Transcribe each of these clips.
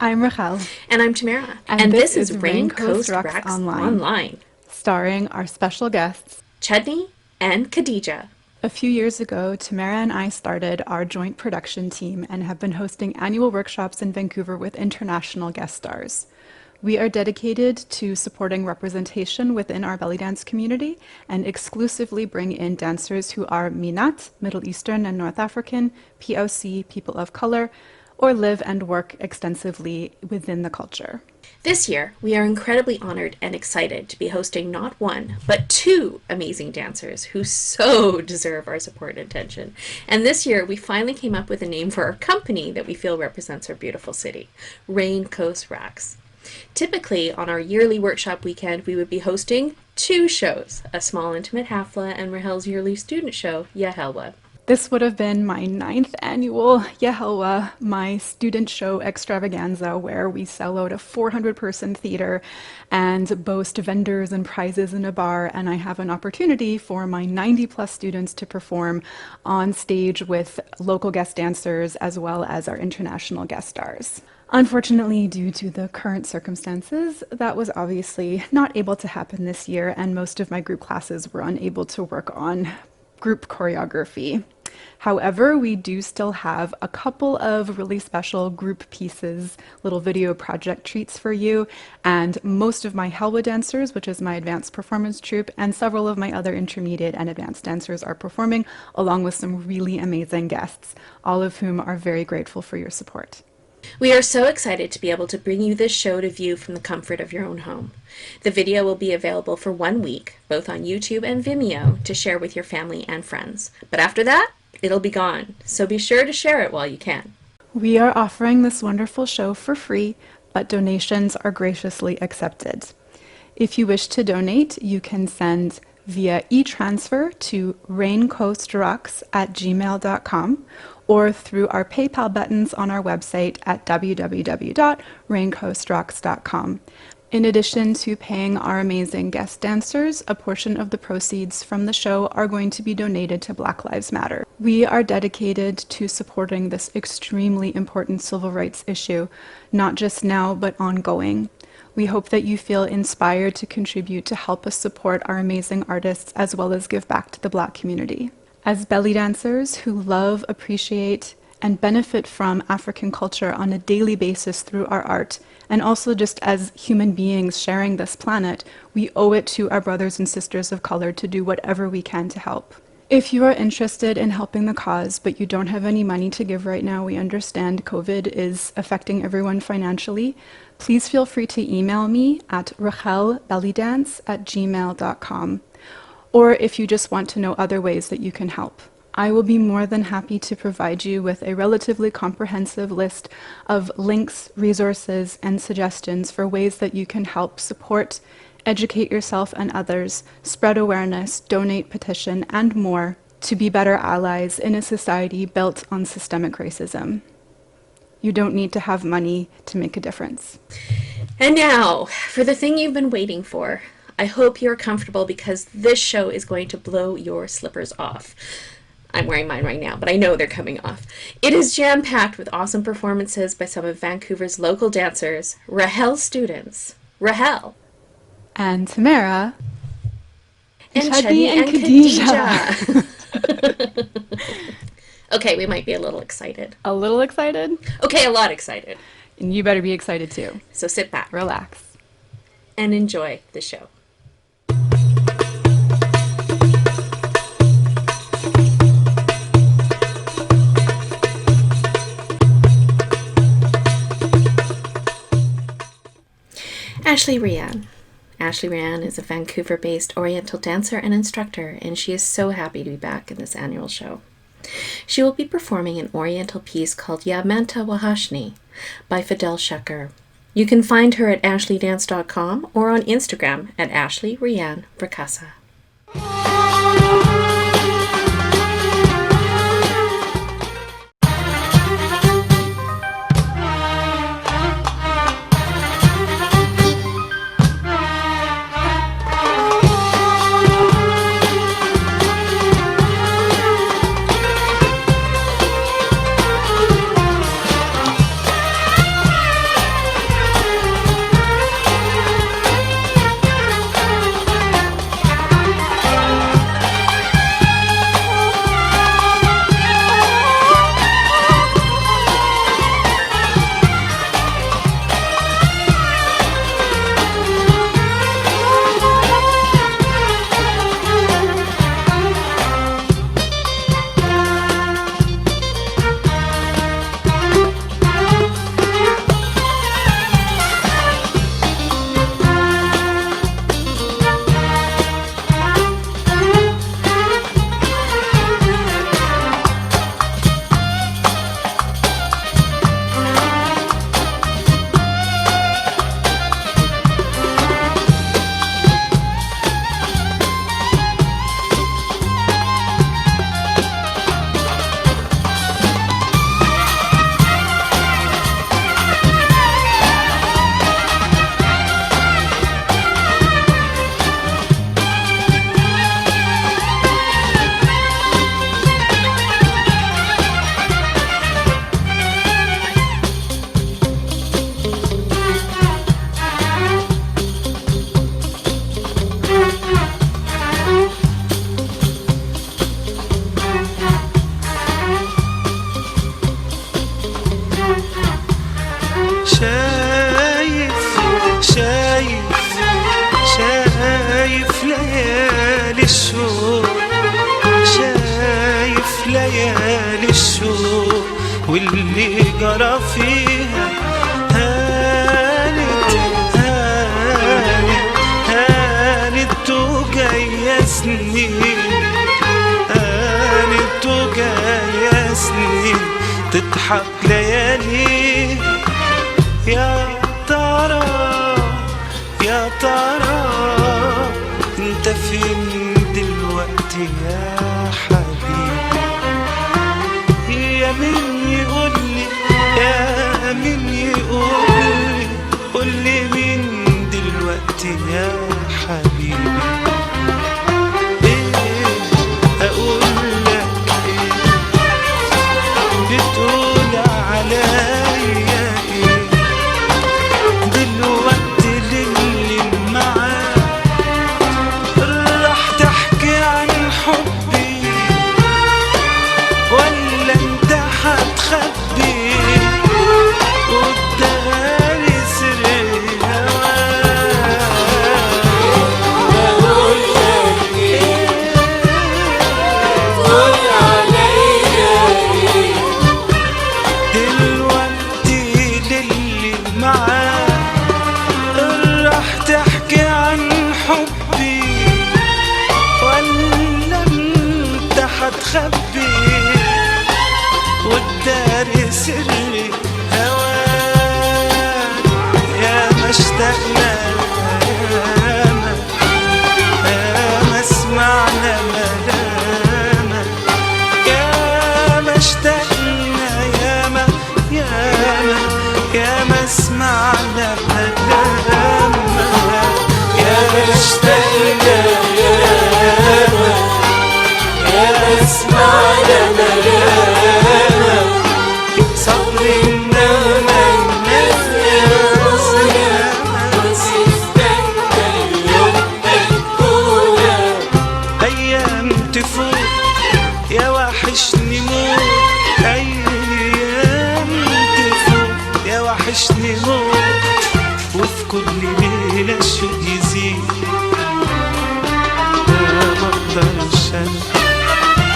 I'm Rachel. And I'm Tamara. And And this this is is RainCoast RainCoast Raqs Raqs Online, Online. starring our special guests. Chudney and Khadijah. A few years ago, Tamara and I started our joint production team and have been hosting annual workshops in Vancouver with international guest stars. We are dedicated to supporting representation within our Bellydance community and exclusively bring in dancers who are Minat, Middle Eastern and North African, POC, people of color, or live and work extensively within the culture. This year, we are incredibly honored and excited to be hosting not one, but two amazing dancers who so deserve our support and attention. And this year, we finally came up with a name for our company that we feel represents our beautiful city, RainCoast Raqs. Typically, on our yearly workshop weekend, we would be hosting two shows, a small intimate hafla and Rahel's yearly student show, Ya Helwa. This would have been my 9th annual Yehelwa, my student show extravaganza, where we sell out a 400-person theater and boast vendors and prizes in a bar. And I have an opportunity for my 90-plus students to perform on stage with local guest dancers as well as our international guest stars. Unfortunately, due to the current circumstances, that was obviously not able to happen this year, and most of my group classes were unable to work on group choreography. However, we do still have a couple of really special group pieces, little video project treats for you, and most of my Helwa dancers, which is my advanced performance troupe, and several of my other intermediate and advanced dancers are performing, along with some really amazing guests, all of whom are very grateful for your support. We are so excited to be able to bring you this show to view from the comfort of your own home. The video will be available for 1 week, both on YouTube and Vimeo, to share with your family and friends. But after that, it'll be gone, so be sure to share it while you can. We are offering this wonderful show for free, but donations are graciously accepted. If you wish to donate, you can send via e-transfer to raincoastrocks@gmail.com or through our PayPal buttons on our website at www.raincoastrocks.com. In addition to paying our amazing guest dancers, a portion of the proceeds from the show are going to be donated to Black Lives Matter. We are dedicated to supporting this extremely important civil rights issue, not just now, but ongoing. We hope that you feel inspired to contribute to help us support our amazing artists as well as give back to the Black community. As belly dancers who love, appreciate, and benefit from African culture on a daily basis through our art, and also just as human beings sharing this planet, we owe it to our brothers and sisters of color to do whatever we can to help. If you are interested in helping the cause, but you don't have any money to give right now, we understand COVID is affecting everyone financially. Please feel free to email me at rachelbellydance@gmail.com. Or if you just want to know other ways that you can help. I will be more than happy to provide you with a relatively comprehensive list of links, resources, and suggestions for ways that you can help support, educate yourself and others, spread awareness, donate, petition, and more to be better allies in a society built on systemic racism. You don't need to have money to make a difference. And now, for the thing you've been waiting for. I hope you're comfortable because this show is going to blow your slippers off. I'm wearing mine right now, but I know they're coming off. It is jam-packed with awesome performances by some of Vancouver's local dancers, Rahel students, Rahel, And Tamara. and Chudney Chudney and Khadijah. Okay, we might be a little excited. A little excited? Okay, a lot excited. And you better be excited too. So sit back, Relax. and enjoy the show. Ashley Rian. Ashley Rian is a Vancouver-based Oriental dancer and instructor, and she is so happy to be back in this annual show. She will be performing an Oriental piece called Ya Manta Wahashni by Fidel Sheker. You can find her at ashleydance.com or on Instagram at Ashley Rian Prakasa. جرى فيها. هانت هانت هانت وجاية سنين، هانت وجاية سنين تضحك ليالي. يا ترى يا ترى انت فين دلوقتي يا حبيبي؟ يا مين يقولي، يا مين يقولي، قولي مين دلوقتي يا حبيبي؟ ايه اقول لك ايه؟ بتقول عليا ايه دلوقتي للي معاك؟ راح تحكي عن حبي ولا انت هتخبي وتداري سر هواك؟ بقول لك ايه؟ قول عليا ايه دلوقتي للي معاك؟ راح تحكي عن حبي ولا انت هتخبي وتداري سري هواك؟ يا ما اشتقنا ياما، يا ما سمعنا ملامك، يا ما اشتقنا ياما ياما، يا ما سمعنا ملامك، يا ما اشتقنا ياما، يا ما سمعنا ملامك. صبري انما الناس تستنى اليوم الأولى. أيام تفوت يا وحشني موت، أيام تفوت يا وحشني موت، وفي كل ليلة الشوق يزيد. ما اقدرش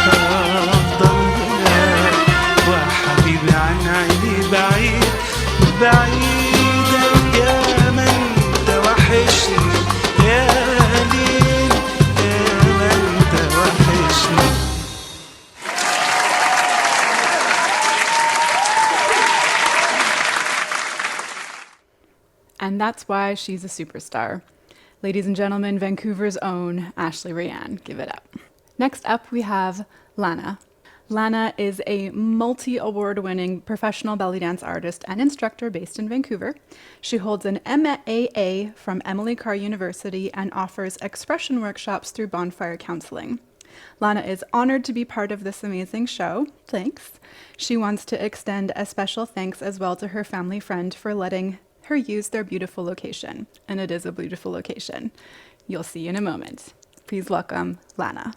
افضل هناك وحبيبي عن عيني بعيد بعيد. يا ما انت وحشني يا ليل، يا ما انت وحشني. And that's why she's a superstar. Ladies and gentlemen, Vancouver's own Ashley Rayanne. Give it up. Next up, we have Lana. Lana is a multi-award-winning professional belly dance artist and instructor based in Vancouver. She holds an MAA from Emily Carr University and offers expression workshops through Bonfire Counseling. Lana is honored to be part of this amazing show. Thanks. She wants to extend a special thanks as well to her family friend for letting her use their beautiful location. And it is a beautiful location. You'll see in a moment. Please welcome Lana.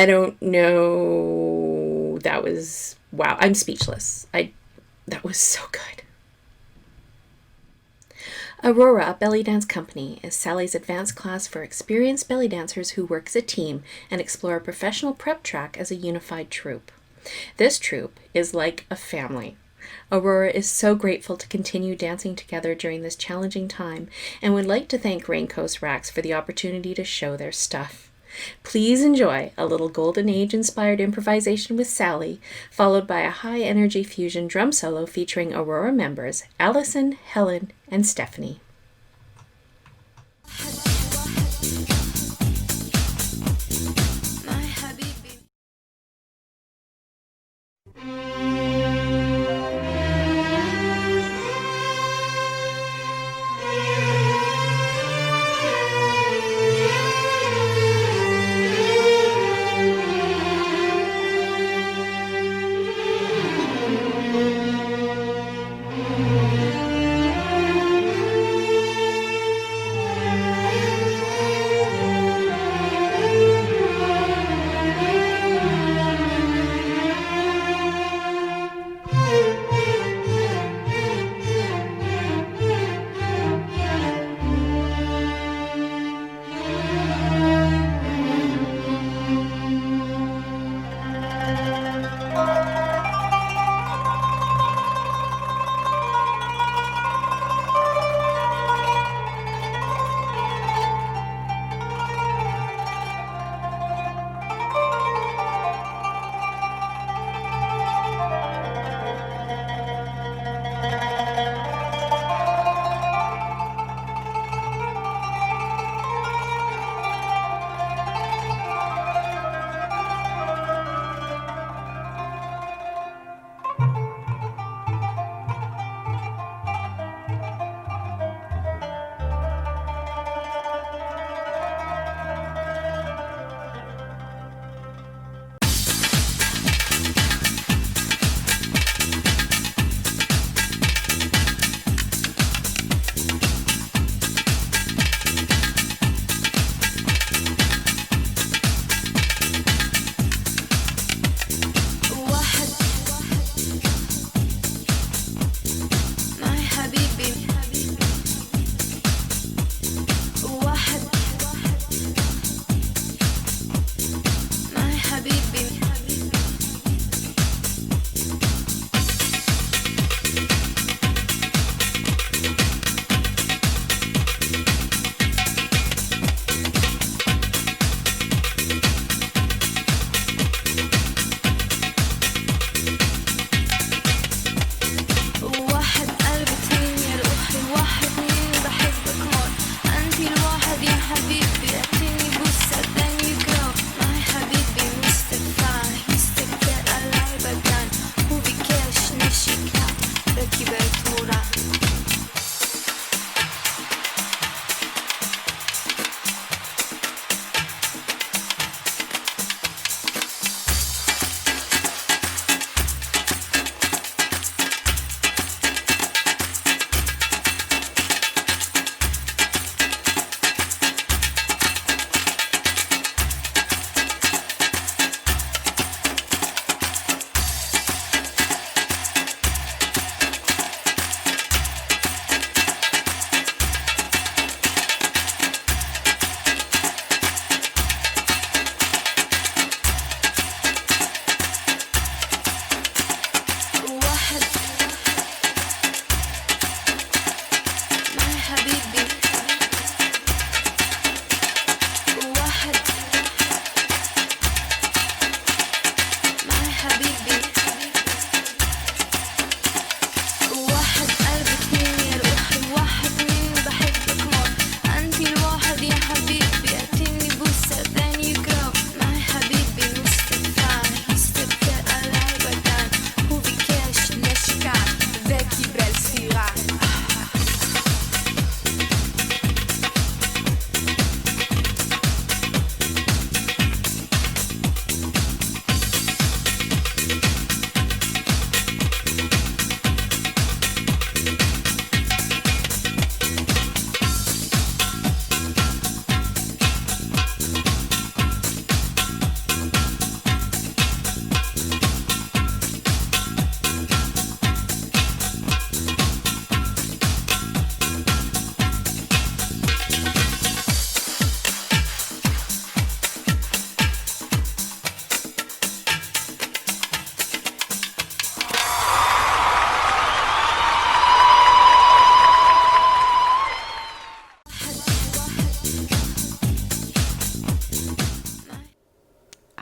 I don't know. That was, wow. I'm speechless. That was so good. Aurora Belly Dance Company is Sally's advanced class for experienced belly dancers who work as a team and explore a professional prep track as a unified troupe. This troupe is like a family. Aurora is so grateful to continue dancing together during this challenging time and would like to thank RainCoast Raqs for the opportunity to show their stuff. Please enjoy a little Golden Age inspired improvisation with Sally, followed by a high energy fusion drum solo featuring Aurora members Allison, Helen, and Stephanie.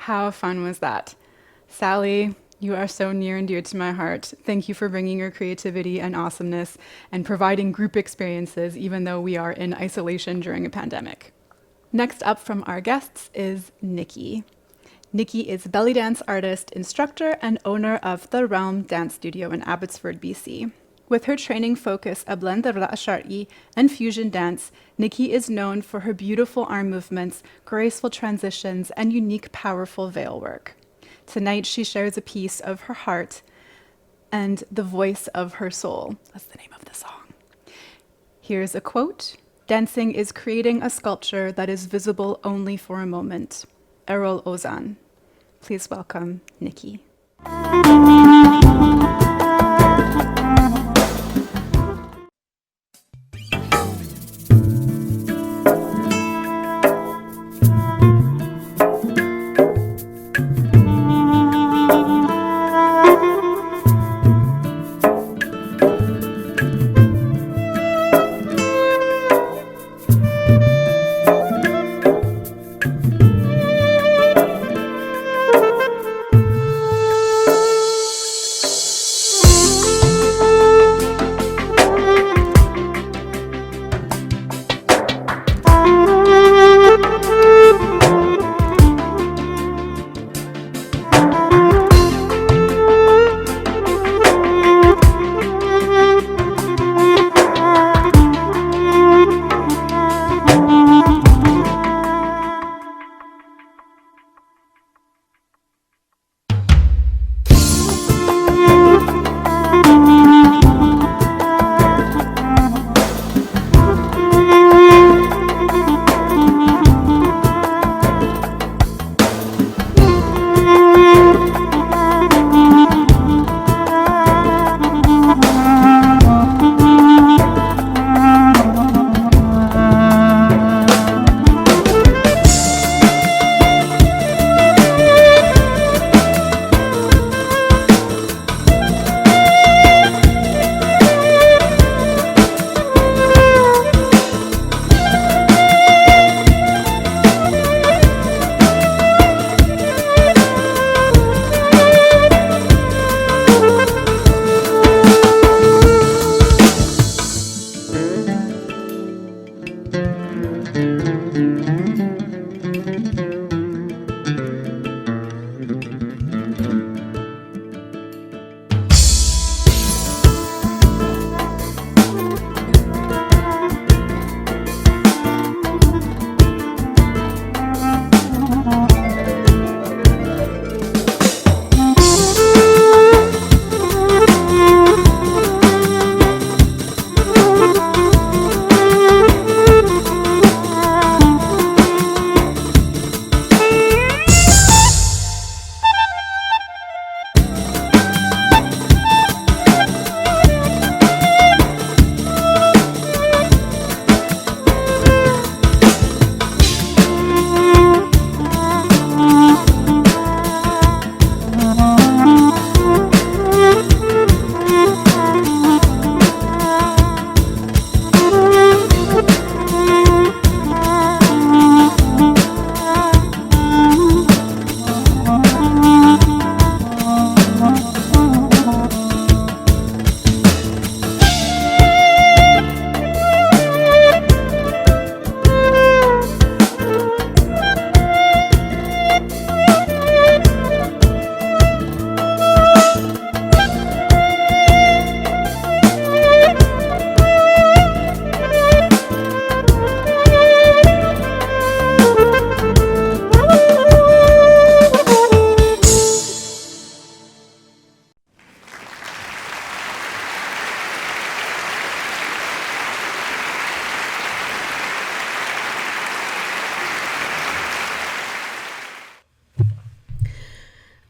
How fun was that? Sally, you are so near and dear to my heart. Thank you for bringing your creativity and awesomeness and providing group experiences even though we are in isolation during a pandemic. Next up from our guests is Nikki. Nikki is belly dance artist, instructor, and owner of The Realm Dance Studio in Abbotsford, BC. With her training focus a blend of Raqs Shar'i and fusion dance, Nikki is known for her beautiful arm movements, graceful transitions, and unique, powerful veil work. Tonight, she shares a piece of her heart and the voice of her soul. That's the name of the song. Here's a quote. Dancing is creating a sculpture that is visible only for a moment. Errol Ozan. Please welcome Nikki.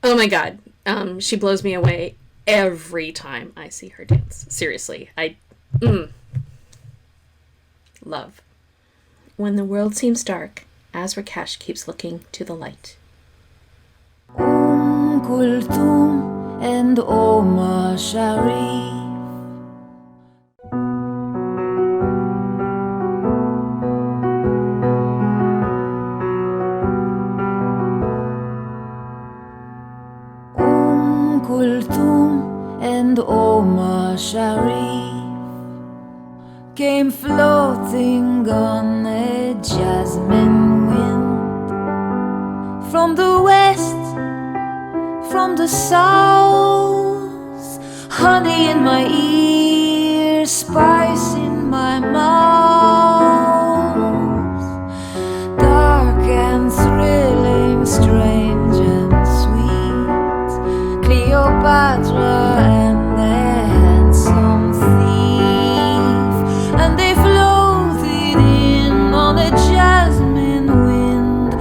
Oh my god. She blows me away every time I see her dance. Seriously. Love. When the world seems dark, as Rakesh keeps looking to the light. Kulthum and Omar Sharif. Sharif came floating on a jasmine wind from the west, from the south, honey in my ears, spice in my mouth, dark and thrilling, strange and sweet, Cleopatra and the handsome thief, and they floated in on a jasmine wind,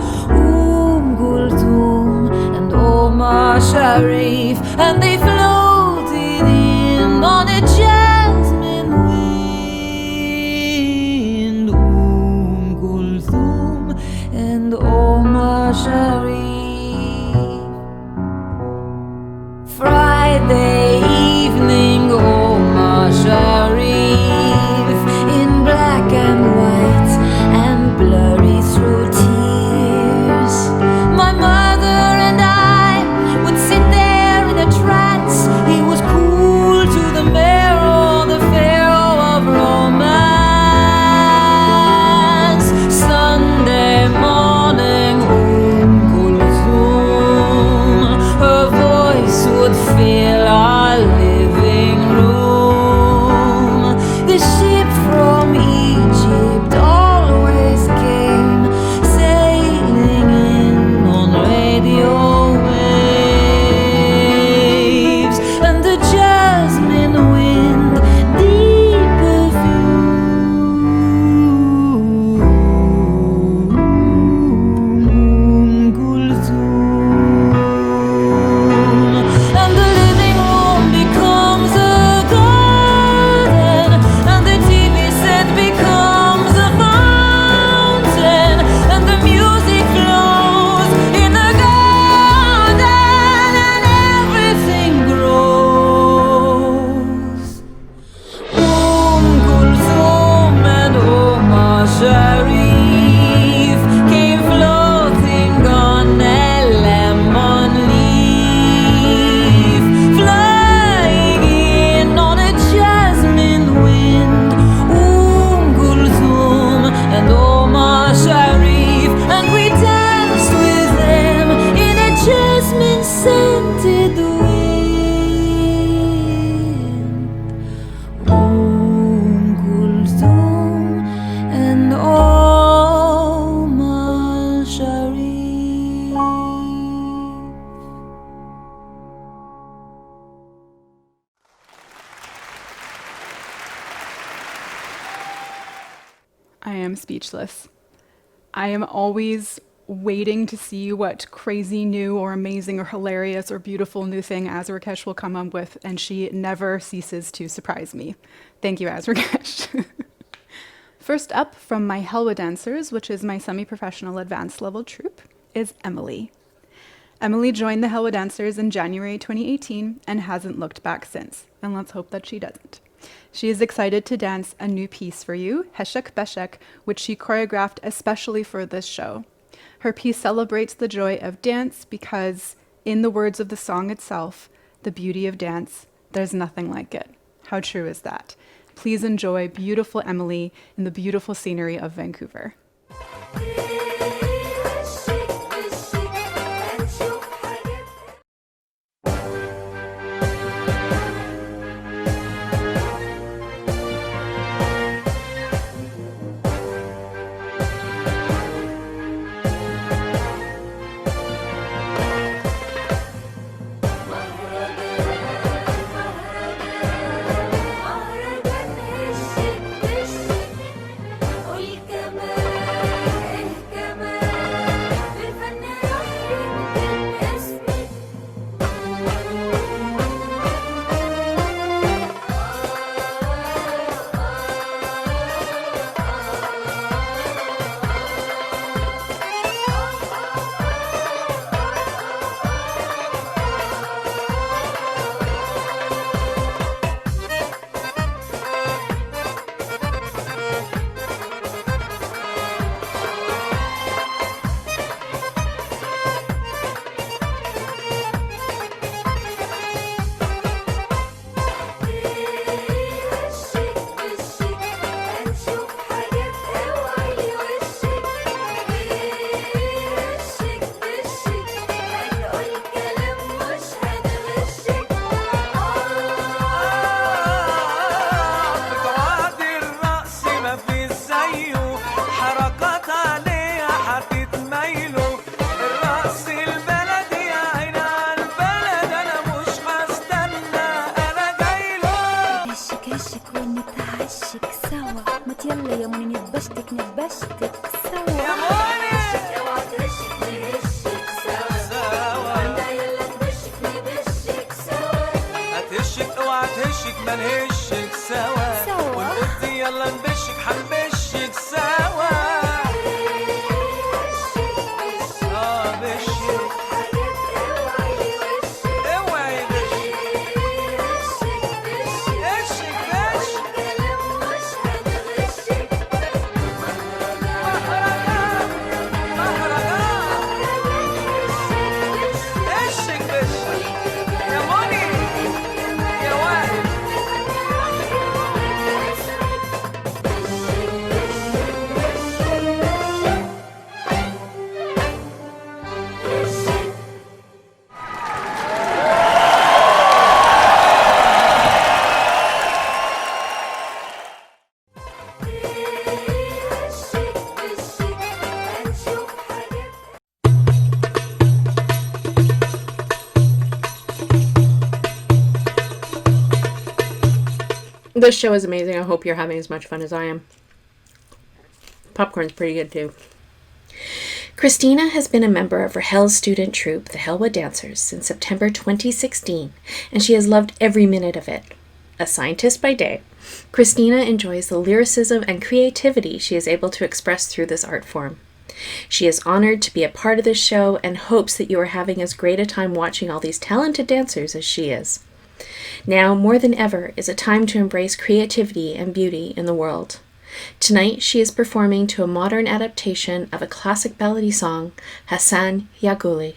Kulthum and Omar Sharif, and they floated in on a jasmine wind, Kulthum and Omar Sharif. Friday evening, Omar Sharif, in black and white and blurry through tears. My mother and I would sit there in a trance. He was cool to the marrow, the pharaoh of romance. Sunday morning, Kulthum, her voice would fill our living room. The ship from Egypt always came sailing in on radio waves, and the jasmine wind, deep perfume, Kulthum. And the living room becomes a garden, and the TV set becomes a fountain, and the music flows in the garden, and everything grows. Kulthum and Omar Sharif came floating on a lemon leaf, flying in on a jasmine wind, Kulthum and Omar Sharif, and we danced with them in a jasmine scented wind, Kulthum and Omar Sharif. I am speechless. I am always waiting to see what crazy new or amazing or hilarious or beautiful new thing Azrakesh will come up with, and she never ceases to surprise me. Thank you, Azrakesh. First up from my Helwa dancers, which is my semi-professional advanced level troupe, is Emily. Emily joined the Helwa dancers in January 2018 and hasn't looked back since, and let's hope that she doesn't. She is excited to dance a new piece for you, Heshek Beshek, which she choreographed especially for this show. Her piece celebrates the joy of dance because, in the words of the song itself, the beauty of dance, there's nothing like it. How true is that? Please enjoy beautiful Emily in the beautiful scenery of Vancouver. والكمان نتهشك ونتعشك سوا، ما يلا يا موني نتبشتك نتبشتك سوا. يا موني اوعى تهشك نهشك سوا، يلا نبشك نبشك سوا. هتهشك اوعى تهشك ما نهشك سوا، ونقضي يلا نبشك حنبشك سوا. This show is amazing. I hope you're having as much fun as I am. Popcorn's pretty good too. Christina has been a member of Rahel's student troupe, the Helwa Dancers, since September 2016, and she has loved every minute of it. A scientist by day, Christina enjoys the lyricism and creativity she is able to express through this art form. She is honored to be a part of this show and hopes that you are having as great a time watching all these talented dancers as she is. Now, more than ever, is a time to embrace creativity and beauty in the world. Tonight, she is performing to a modern adaptation of a classic ballady song, Hassan Yaguli.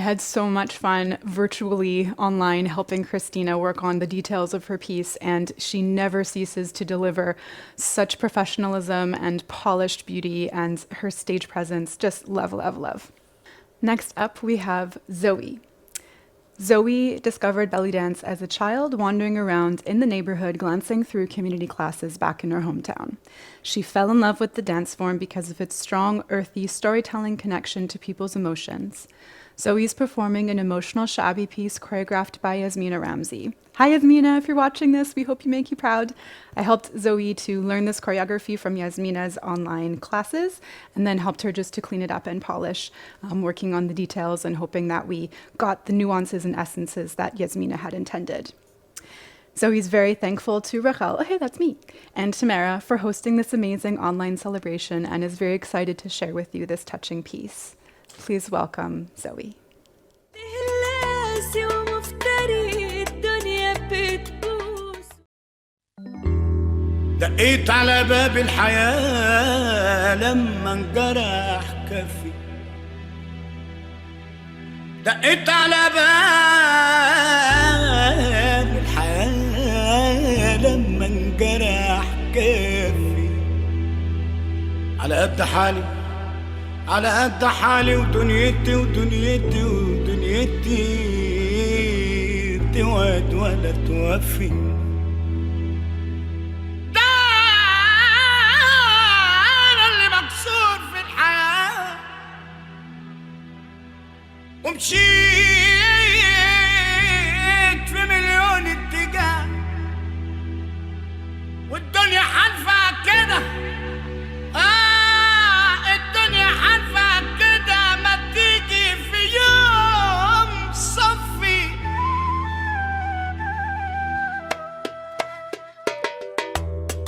had so much fun virtually online helping Christina work on the details of her piece, and she never ceases to deliver such professionalism and polished beauty, and her stage presence just love, love, love. Next up, we have Zoe. Zoe discovered Bellydance as a child, wandering around in the neighborhood, glancing through community classes back in her hometown. She fell in love with the dance form because of its strong, earthy, storytelling connection to people's emotions. Zoe's performing an emotional shabby piece choreographed by Yasmina Ramsey. Hi, Yasmina, if you're watching this, we hope you make you proud. I helped Zoe to learn this choreography from Yasmina's online classes, and then helped her just to clean it up and polish, working on the details and hoping that we got the nuances and essences that Yasmina had intended. Zoe's very thankful to Rachel, oh hey, that's me, and Tamara for hosting this amazing online celebration, and is very excited to share with you this touching piece. Please welcome Zoe. دقيت على باب الحياة لما انجرح كفي. دقيت على باب الحياة لما انجرح كفي. على قد حالي على قد حالي ودنيتي ودنيتي ودنيتي بتوعد ولا توفي. ده أنا اللي مكسور في الحياة ومشيت في مليون اتجاه والدنيا حالفة كده. الدنيا حالفة كده ما تيجي في يوم صفي.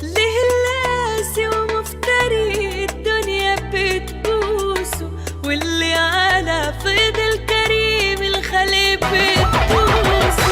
ليه اللاسي ومفتري الدنيا بتبوسه واللي على فيض الكريم الخليق بتبوسه.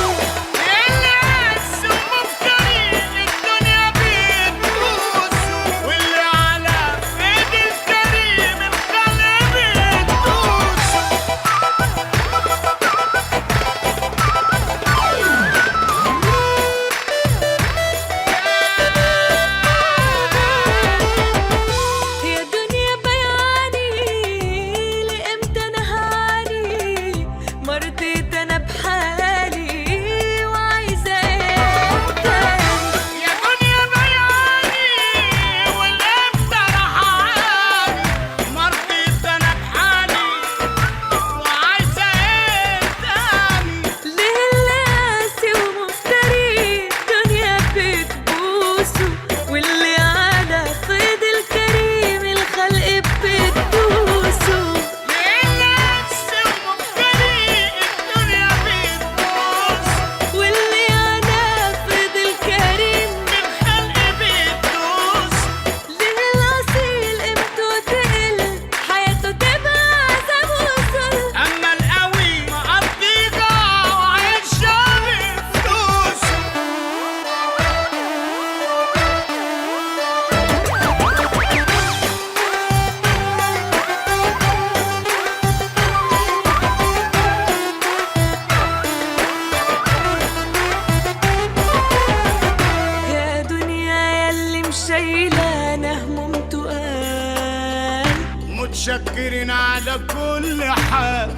متشكرين على كل حال.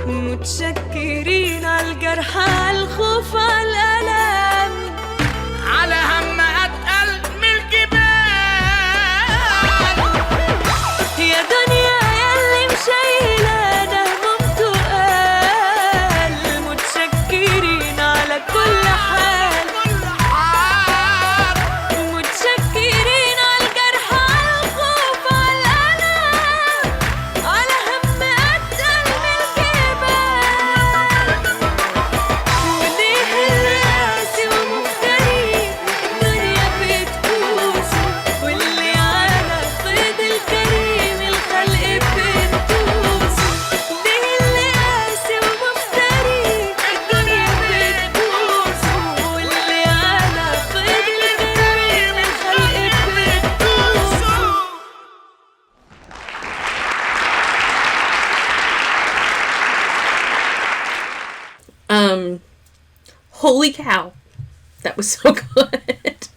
متشكرين على الجرح على الخوف على الألم على هم أتقل من الجبال. يا دنيا ياللي مشايلة هموم تقال. متشكرين على كل حال. Holy cow. That was so good.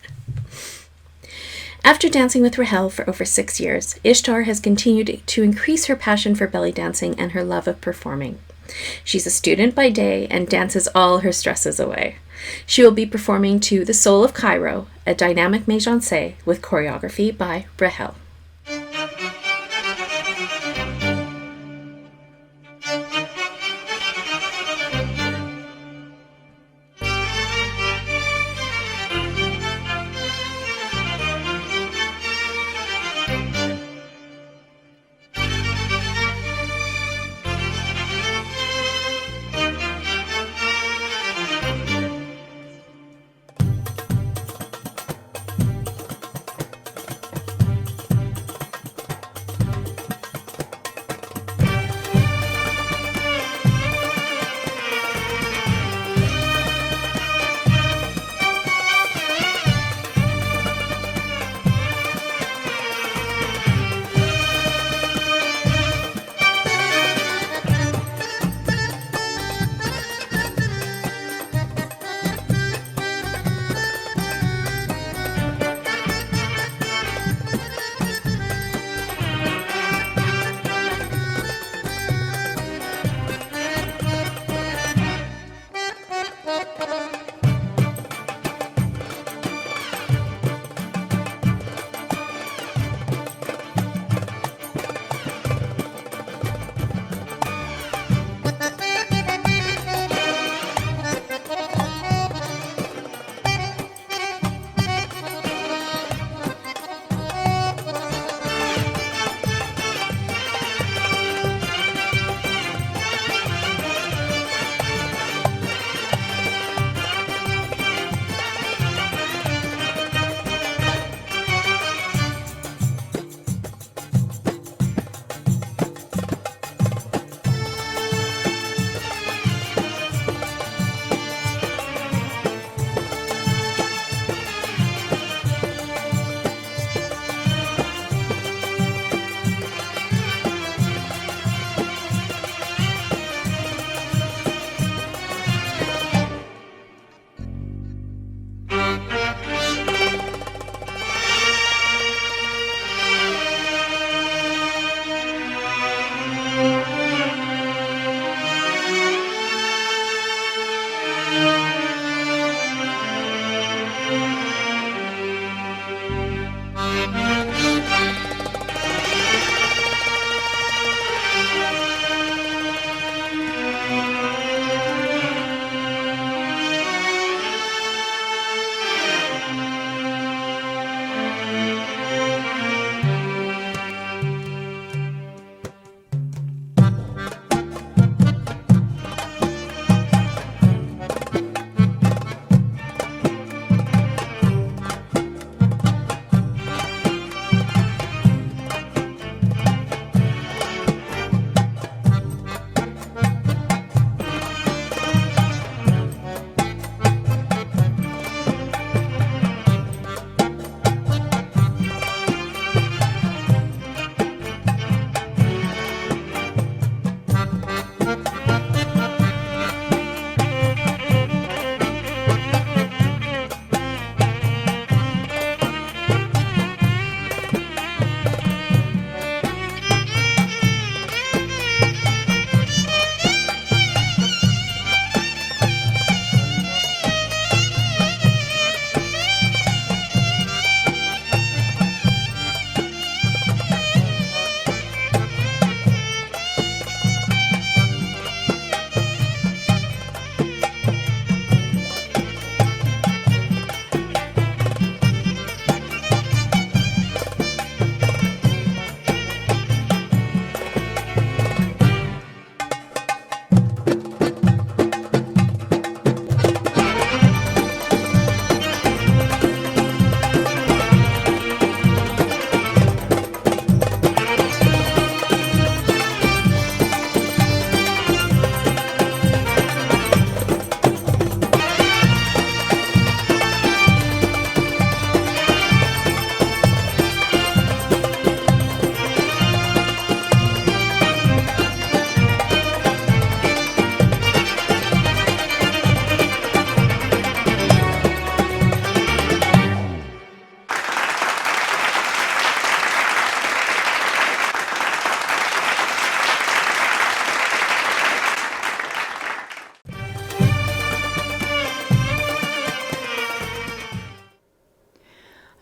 After dancing with Rahel for over 6 years, Ishtar has continued to increase her passion for belly dancing and her love of performing. She's a student by day and dances all her stresses away. She will be performing to The Soul of Cairo, a dynamic méjancé with choreography by Rahel.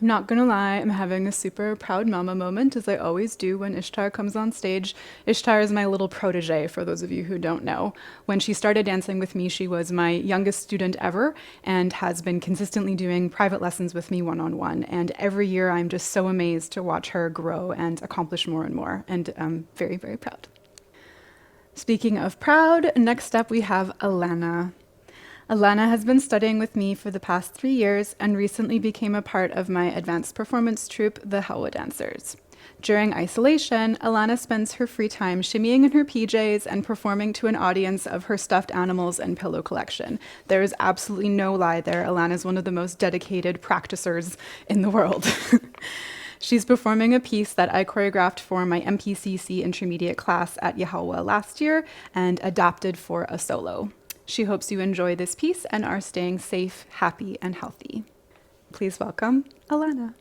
Not gonna lie, I'm having a super proud mama moment, as I always do when Ishtar comes on stage. Ishtar is my little protege, for those of you who don't know. When she started dancing with me, she was my youngest student ever and has been consistently doing private lessons with me one-on-one. And every year I'm just so amazed to watch her grow and accomplish more and more. And I'm very, very proud. Speaking of proud, next up we have Alana. Alana has been studying with me for the past 3 years and recently became a part of my advanced performance troupe, the Helwa Dancers. During isolation, Alana spends her free time shimmying in her PJs and performing to an audience of her stuffed animals and pillow collection. There is absolutely no lie there. Alana is one of the most dedicated practicers in the world. She's performing a piece that I choreographed for my MPCC intermediate class at Yahalwa last year and adapted for a solo. She hopes you enjoy this piece and are staying safe, happy, and healthy. Please welcome Alana.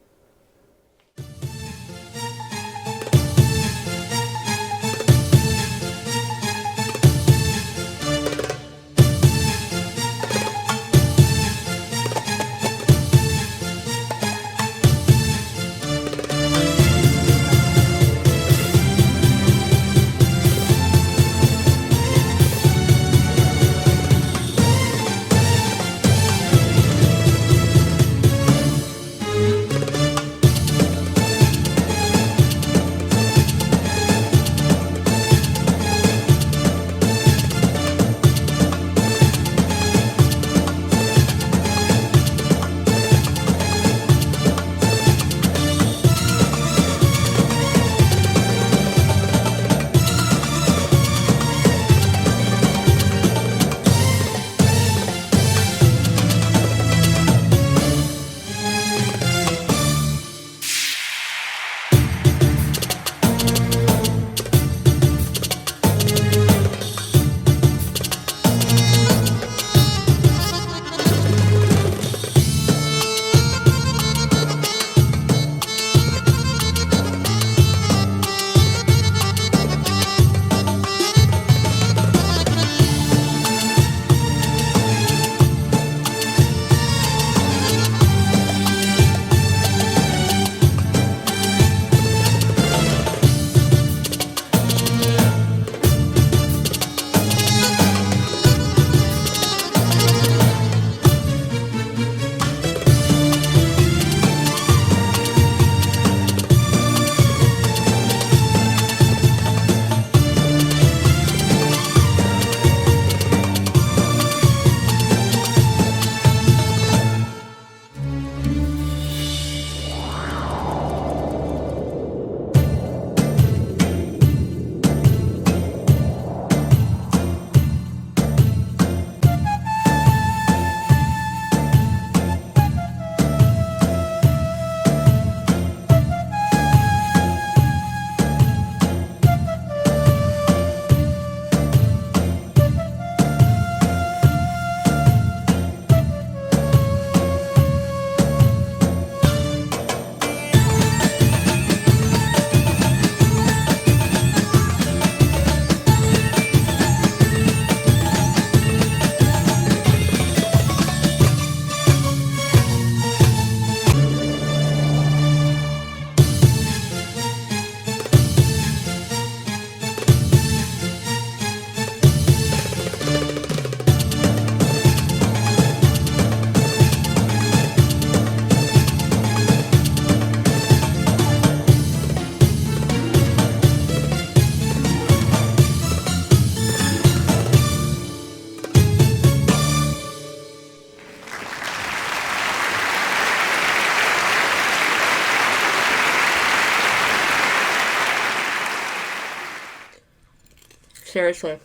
Seriously.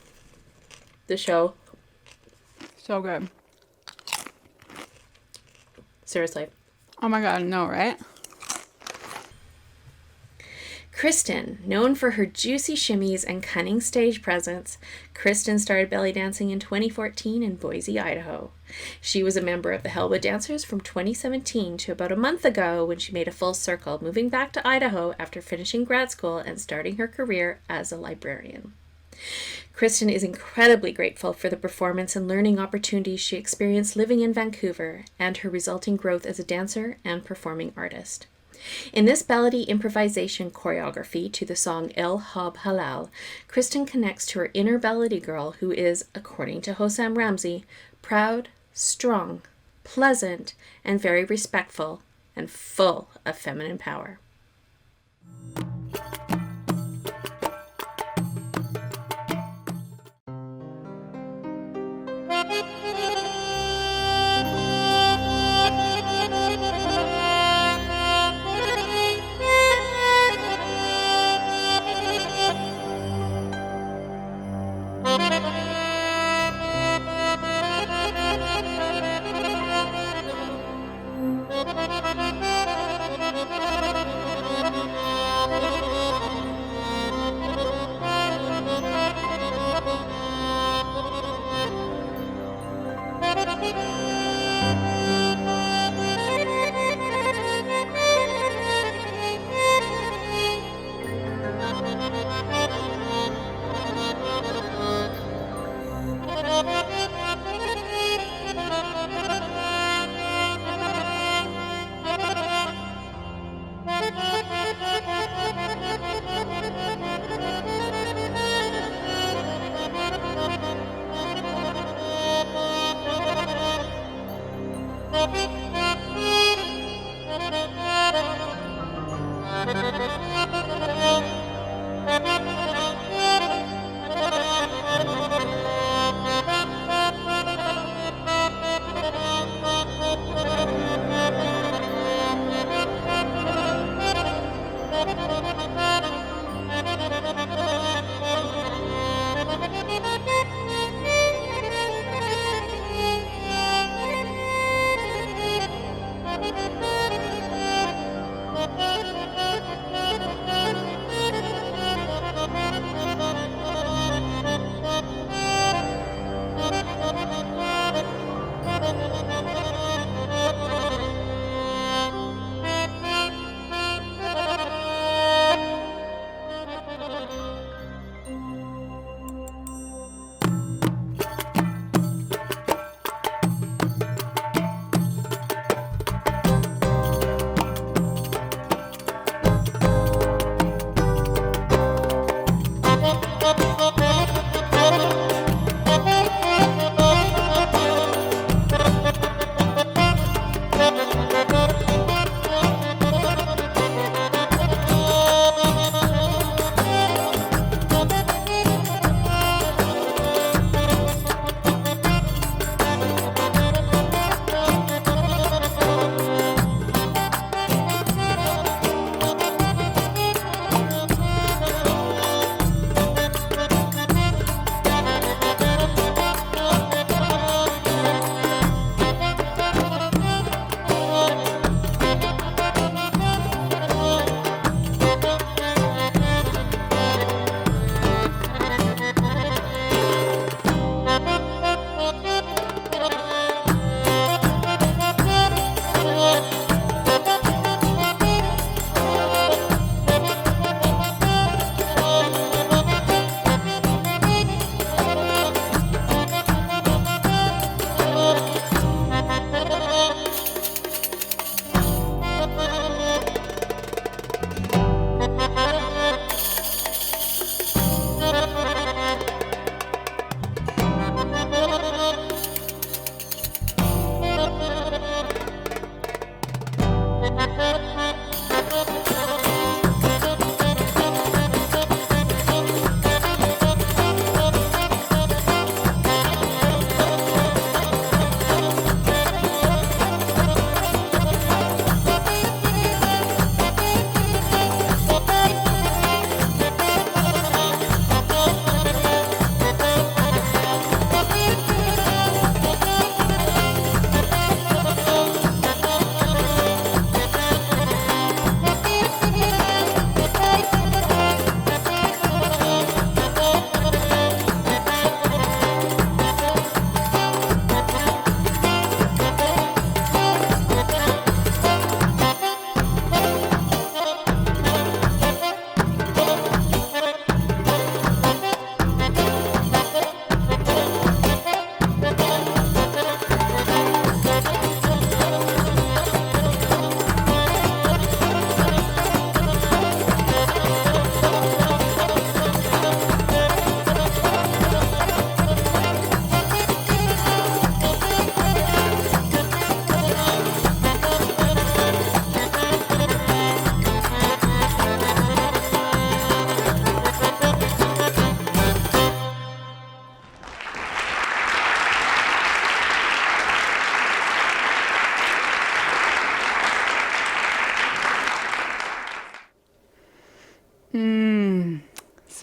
The show. So good. Seriously. Oh my god, no, right? Kristen, known for her juicy shimmies and cunning stage presence, Kristen started belly dancing in 2014 in Boise, Idaho. She was a member of the Helwa Dancers from 2017 to about a month ago when she made a full circle, moving back to Idaho after finishing grad school and starting her career as a librarian. Kristen is incredibly grateful for the performance and learning opportunities she experienced living in Vancouver and her resulting growth as a dancer and performing artist. In this ballady improvisation choreography to the song El Hab Halal, Kristen connects to her inner ballady girl who is, according to Hossam Ramsey, proud, strong, pleasant, and very respectful, and full of feminine power.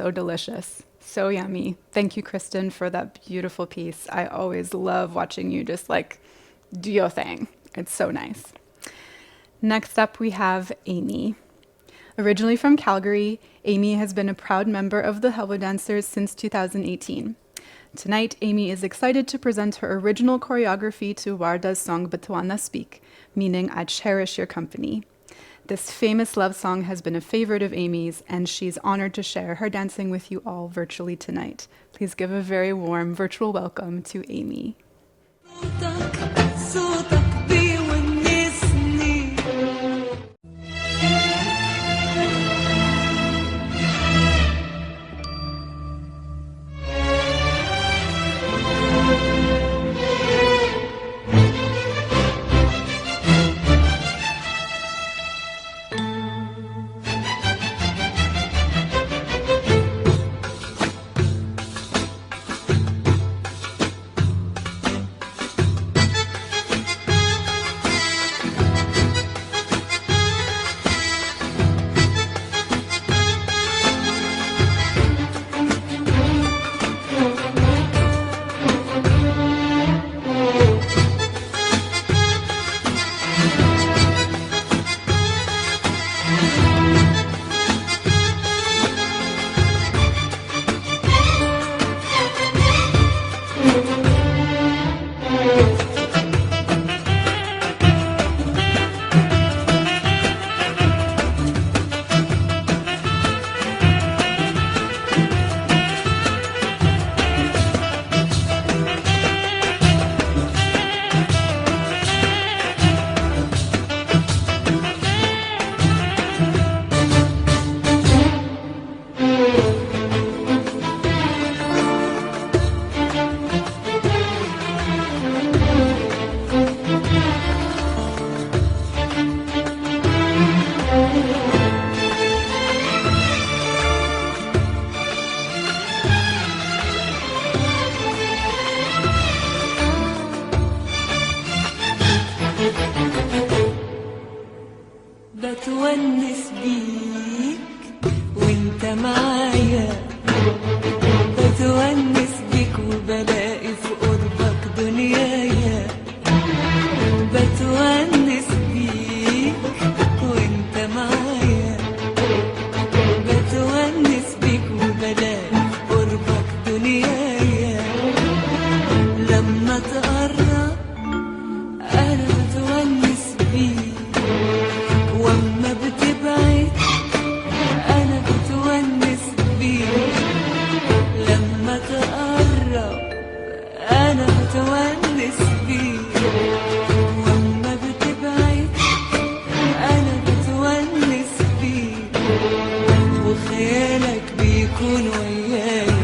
so delicious. So yummy. Thank you, Kristen, for that beautiful piece. I always love watching you just like do your thing. It's so nice. Next up, we have Amy. Originally from Calgary, Amy has been a proud member of the Helwa Dancers since 2018. Tonight, Amy is excited to present her original choreography to Warda's song Batuana Speak, meaning I cherish your company. This famous love song has been a favorite of Amy's, and she's honored to share her dancing with you all virtually tonight. Please give a very warm virtual welcome to Amy. بتونس بيك وانت معايا، بتونس بيك وبلاقي في قربك دنيايا، بتونس بيك وانت معايا، بتونس بيك وبلاقي في قربك دنيايا، لما تقرب انا بتونس بيك، واما بتبعد انا بتونس بيك، لما تقرب انا بتونس بيك، واما بتبعد انا بتونس بيك، وخيالك بيكون ويايا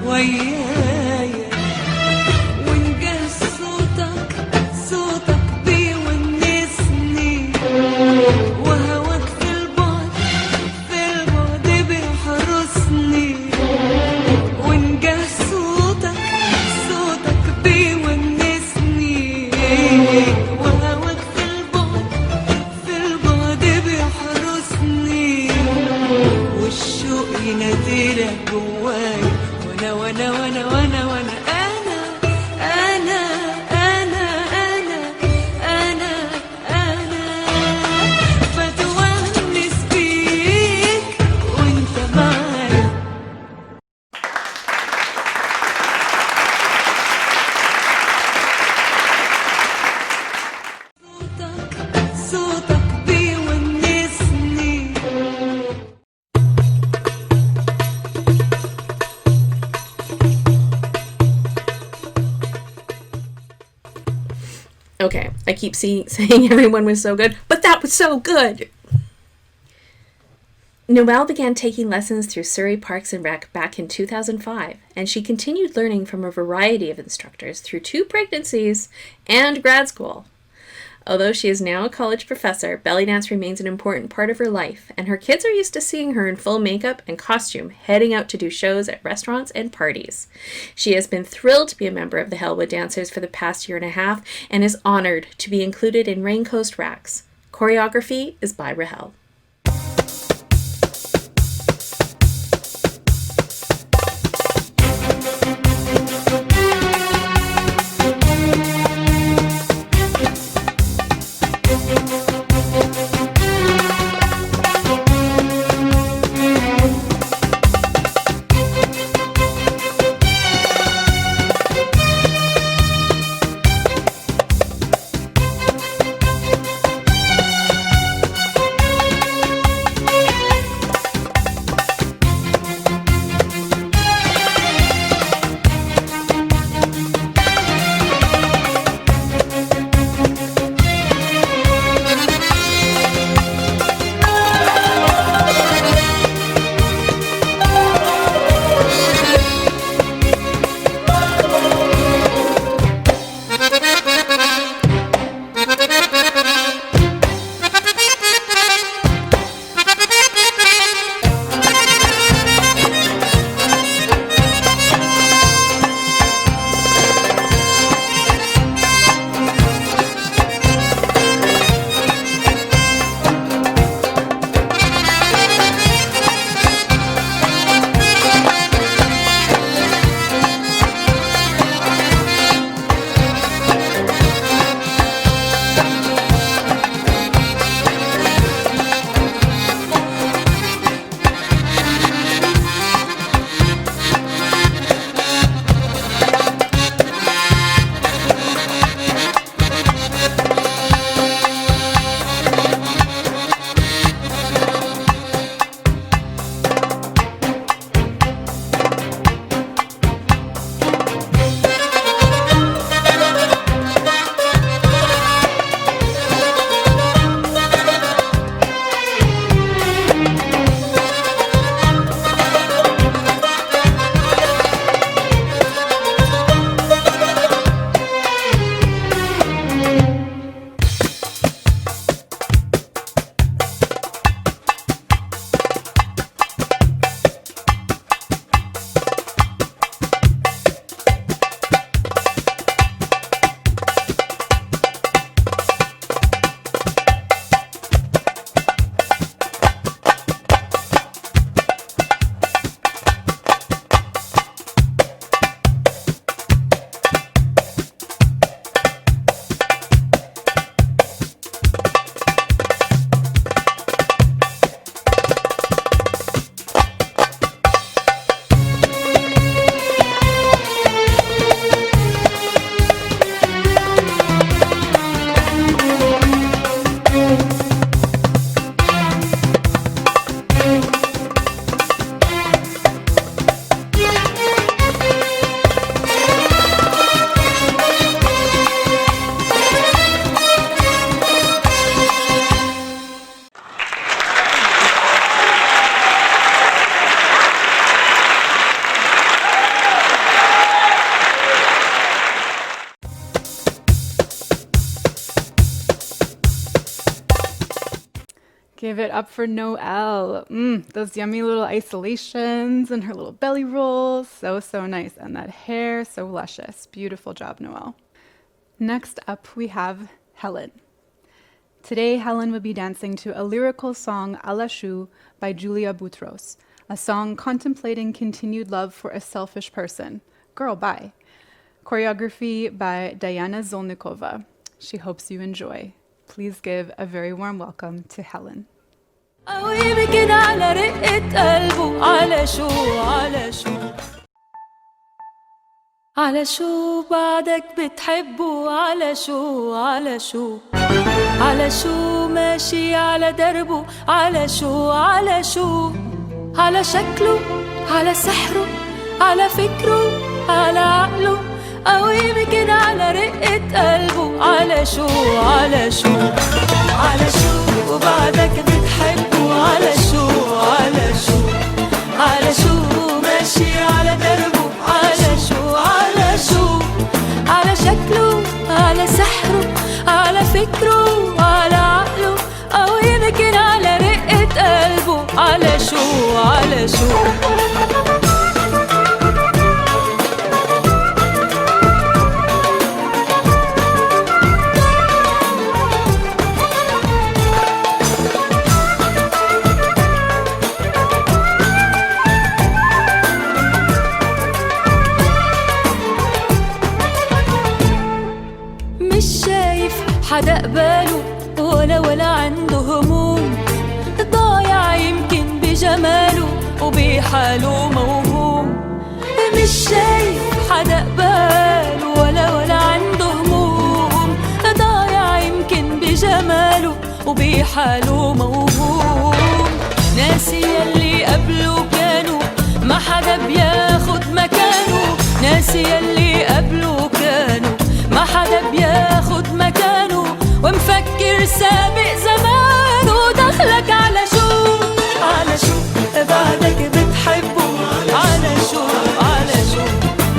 ويايا، ونجاه صوتك بيونسني، وهواك في البعد بيحرسني، ونجاه صوتك بيونسني، وهواك في البعد بيحرسني، والشوق يناديلك جوايا، وانا وانا وانا وانا وانا انا بتونس بيك وانت معايا. صوتك بيونسني. Okay, I keep saying everyone was so good, but that was so good! Noelle began taking lessons through Surrey Parks and Rec back in 2005, and she continued learning from a variety of instructors through 2 pregnancies and grad school. Although she is now a college professor, Bellydance remains an important part of her life, and her kids are used to seeing her in full makeup and costume, heading out to do shows at restaurants and parties. She has been thrilled to be a member of the Helwa Dancers for the past year and a half, and is honored to be included in RainCoast Raqs. Choreography is by Rahel. Give it up for Noelle. Those yummy little isolations and her little belly rolls. So, so nice. And that hair, so luscious. Beautiful job, Noelle. Next up, we have Helen. Today, Helen will be dancing to a lyrical song, A la Chou, by Julia Boutros, a song contemplating continued love for a selfish person. Girl, bye. Choreography by Diana Zolnikova. She hopes you enjoy. Please give a very warm welcome to Helen. قوي كده على رقة قلبه على شو على شو على شو بعدك بتحبه على شو على شو على شو ماشي على دربه على شو على شو على شكله على سحره على فكره على عقله قوي كده على رقة قلبه على شو على شو على شو وبعدك بتحبه على شو على شو على شو ماشي على دربه على شو على شو على شكله على سحره على فكره على عقله أو يمكن على رقة قلبه على شو على شو حدا قباله ولا عنده هموم ضايع يمكن بجماله وبحاله موهوم مش شايف حدا قباله ولا عنده هموم ضايع يمكن بجماله وبحاله موهوم ناسي يلي قبله كانوا ما حدا بياخد مكانه ناسي يلي قبله كانوا ما حدا بياخد مكانه ومفكر سابق زمانه دخلك على شو بعدك بتحبه على شو على شو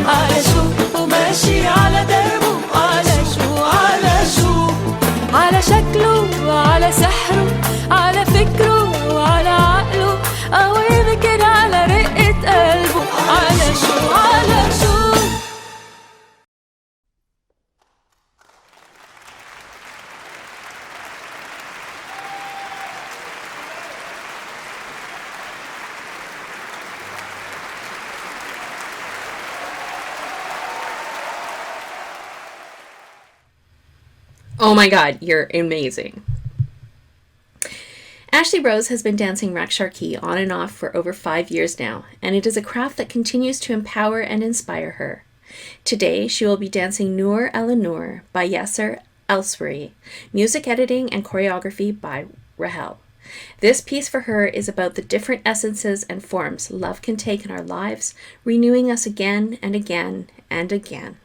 على شو وماشي على دربه على شو على شو على شكله على سحره على فكره وعلى عقله أو يمكن على رقة قلبه على شو على شو Oh my god, you're amazing. Ashley Rose has been dancing Raqs on and off for over 5 years now, and it is a craft that continues to empower and inspire her. Today, she will be dancing Noor Noor by Yasser Elswari, music editing and choreography by Rahel. This piece for her is about the different essences and forms love can take in our lives, renewing us again and again and again.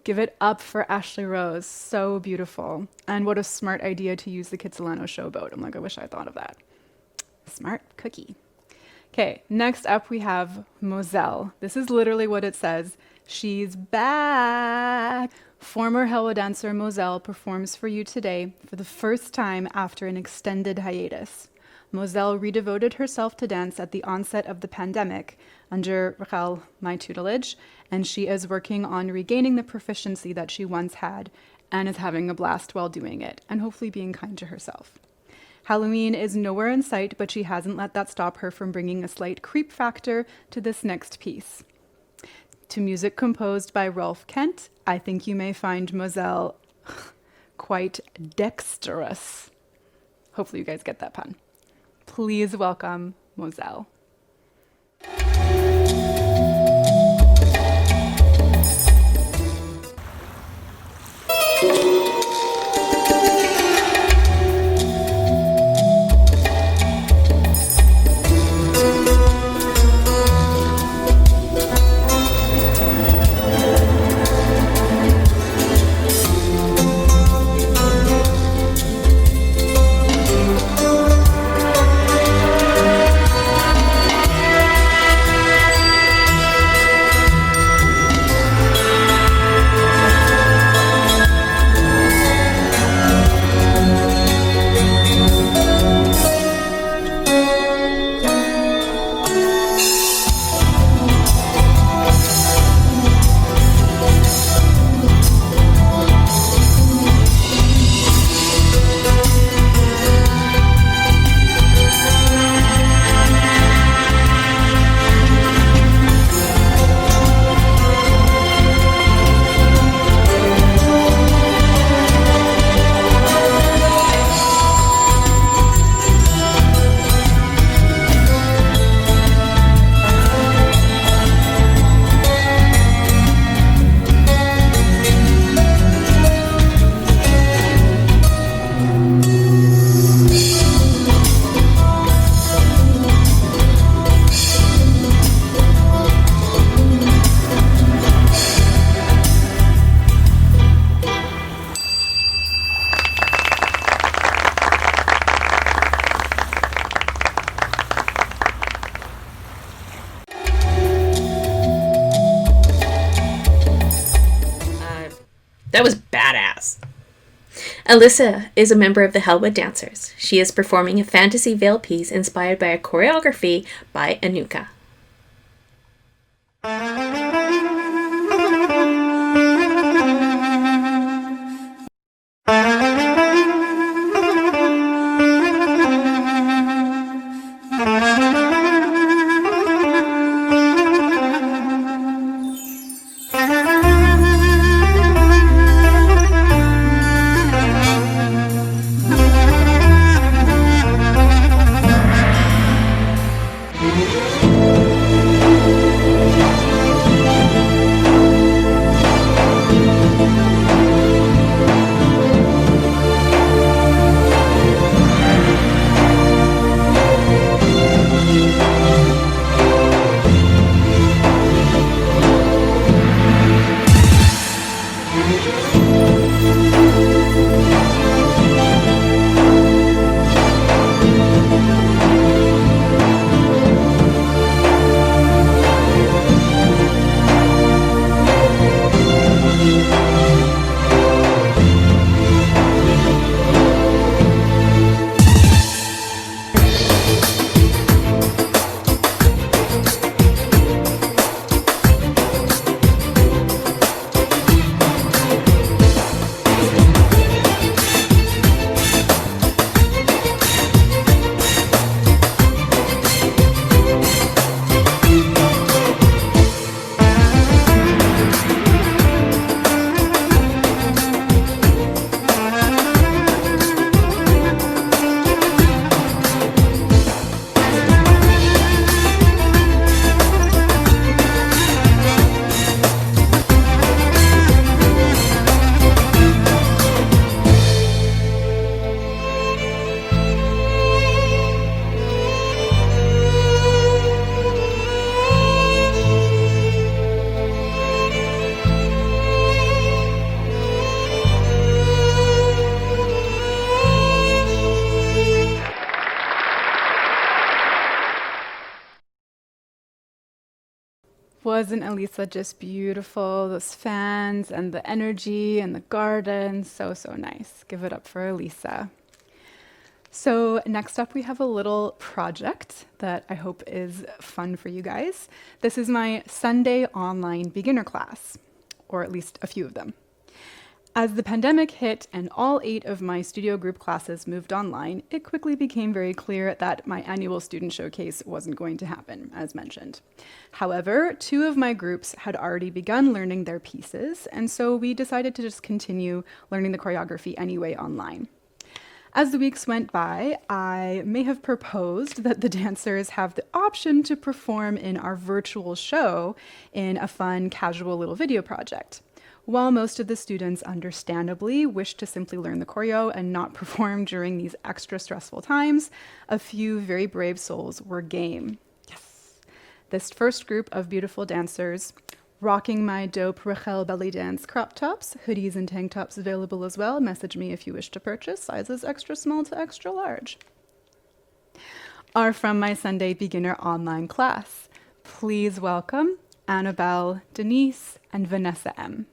Give it up for Ashley Rose. So beautiful. And what a smart idea to use the Kitsilano showboat. I'm like, I wish I thought of that. Smart cookie. Okay, next up we have Moselle. This is literally what it says. She's back. Former Helwa dancer Moselle performs for you today for the first time after an extended hiatus. Moselle redevoted herself to dance at the onset of the pandemic under Raqs, my tutelage, and she is working on regaining the proficiency that she once had and is having a blast while doing it, and hopefully being kind to herself. Halloween is nowhere in sight, but she hasn't let that stop her from bringing a slight creep factor to this next piece. To music composed by Rolf Kent, I think you may find Moselle quite dexterous. Hopefully you guys get that pun. Please welcome Moselle. That was badass. Alyssa is a member of the Helwa Dancers. She is performing a fantasy veil piece inspired by a choreography by Anuka. Wasn't Elisa just beautiful? Those fans and the energy and the garden. So, so nice. Give it up for Elisa. So next up, we have a little project that I hope is fun for you guys. This is my Sunday online beginner class, or at least a few of them. As the pandemic hit and all 8 of my studio group classes moved online, it quickly became very clear that my annual student showcase wasn't going to happen, as mentioned. However, 2 of my groups had already begun learning their pieces, and so we decided to just continue learning the choreography anyway online. As the weeks went by, I may have proposed that the dancers have the option to perform in our virtual show in a fun, casual little video project. While most of the students understandably wished to simply learn the choreo and not perform during these extra stressful times, a few very brave souls were game. Yes. This first group of beautiful dancers, rocking my dope Raqs Bellydance crop tops, hoodies and tank tops available as well. Message me if you wish to purchase, sizes extra small to extra large, are from my Sunday beginner online class. Please welcome Annabelle, Denise, and Vanessa M.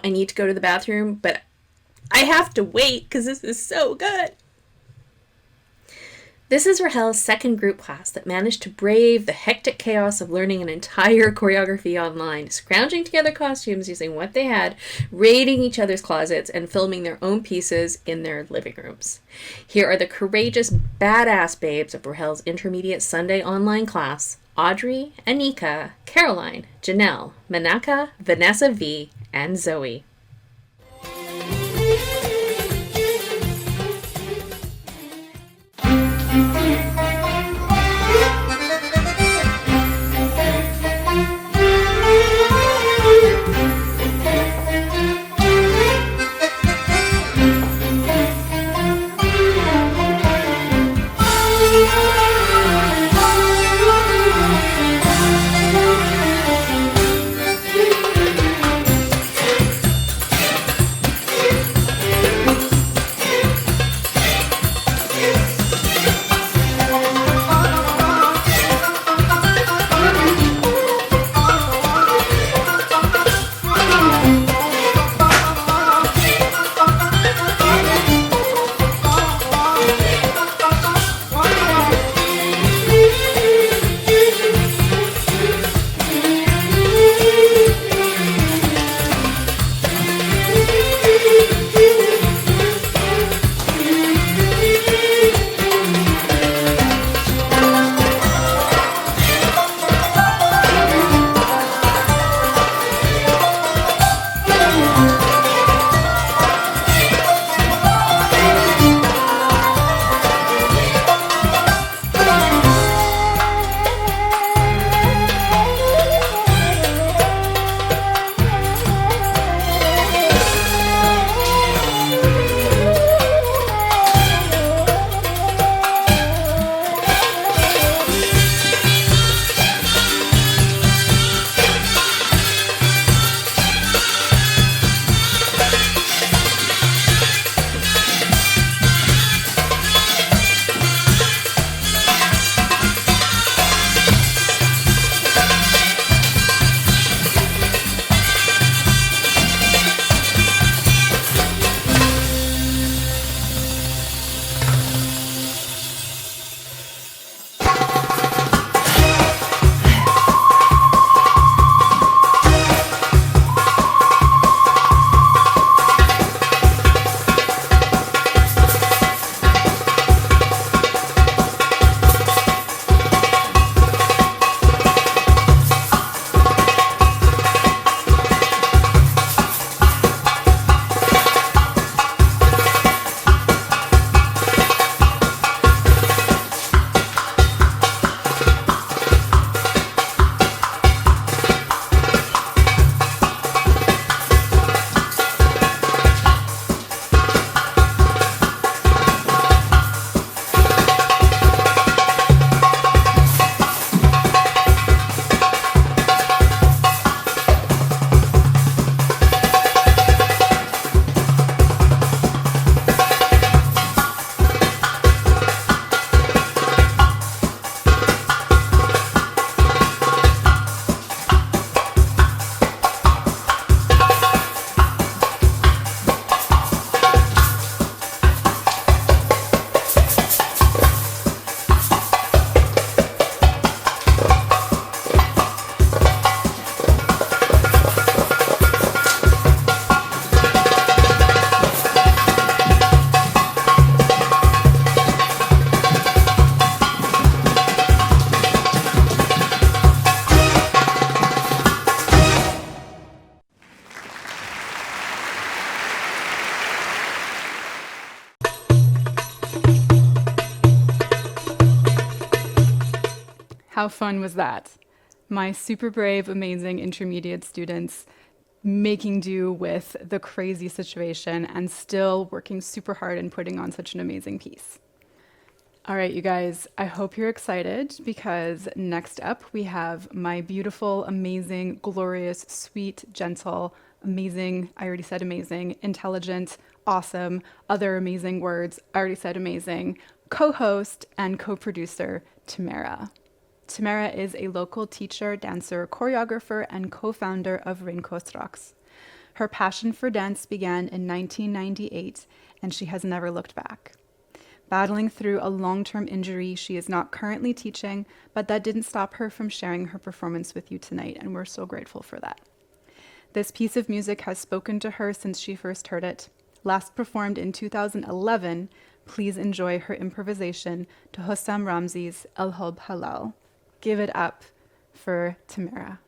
I need to go to the bathroom, but I have to wait because this is so good. This is Rahel's second group class that managed to brave the hectic chaos of learning an entire choreography online, scrounging together costumes using what they had, raiding each other's closets, and filming their own pieces in their living rooms. Here are the courageous, badass babes of Rahel's intermediate Sunday online class: Audrey, Anika, Caroline, Janelle, Manaka, Vanessa V, and Zoe. How fun was that? My super brave, amazing intermediate students making do with the crazy situation and still working super hard and putting on such an amazing piece. All right, you guys, I hope you're excited because next up we have my beautiful, amazing, glorious, sweet, gentle, amazing, I already said amazing, intelligent, awesome, other amazing words, I already said amazing, co-host and co-producer, Tamara. Tamara is a local teacher, dancer, choreographer, and co-founder of RainCoast Raqs. Her passion for dance began in 1998, and she has never looked back. Battling through a long-term injury, she is not currently teaching, but that didn't stop her from sharing her performance with you tonight, and we're so grateful for that. This piece of music has spoken to her since she first heard it. Last performed in 2011, please enjoy her improvisation to Hossam Ramzi's El Hob Halal. Give it up for Tamara.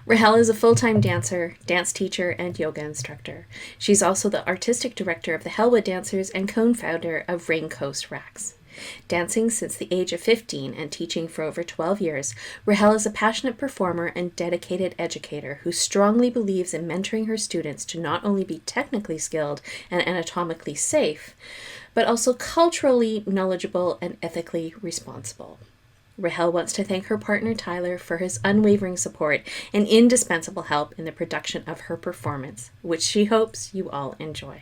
Rahel is a full-time dancer, dance teacher, and yoga instructor. She's also the artistic director of the Hellwood Dancers and co-founder of RainCoast Raqs. Dancing since the age of 15 and teaching for over 12 years, Rahel is a passionate performer and dedicated educator who strongly believes in mentoring her students to not only be technically skilled and anatomically safe, but also culturally knowledgeable and ethically responsible. Rahel wants to thank her partner Tyler for his unwavering support and indispensable help in the production of her performance, which she hopes you all enjoy.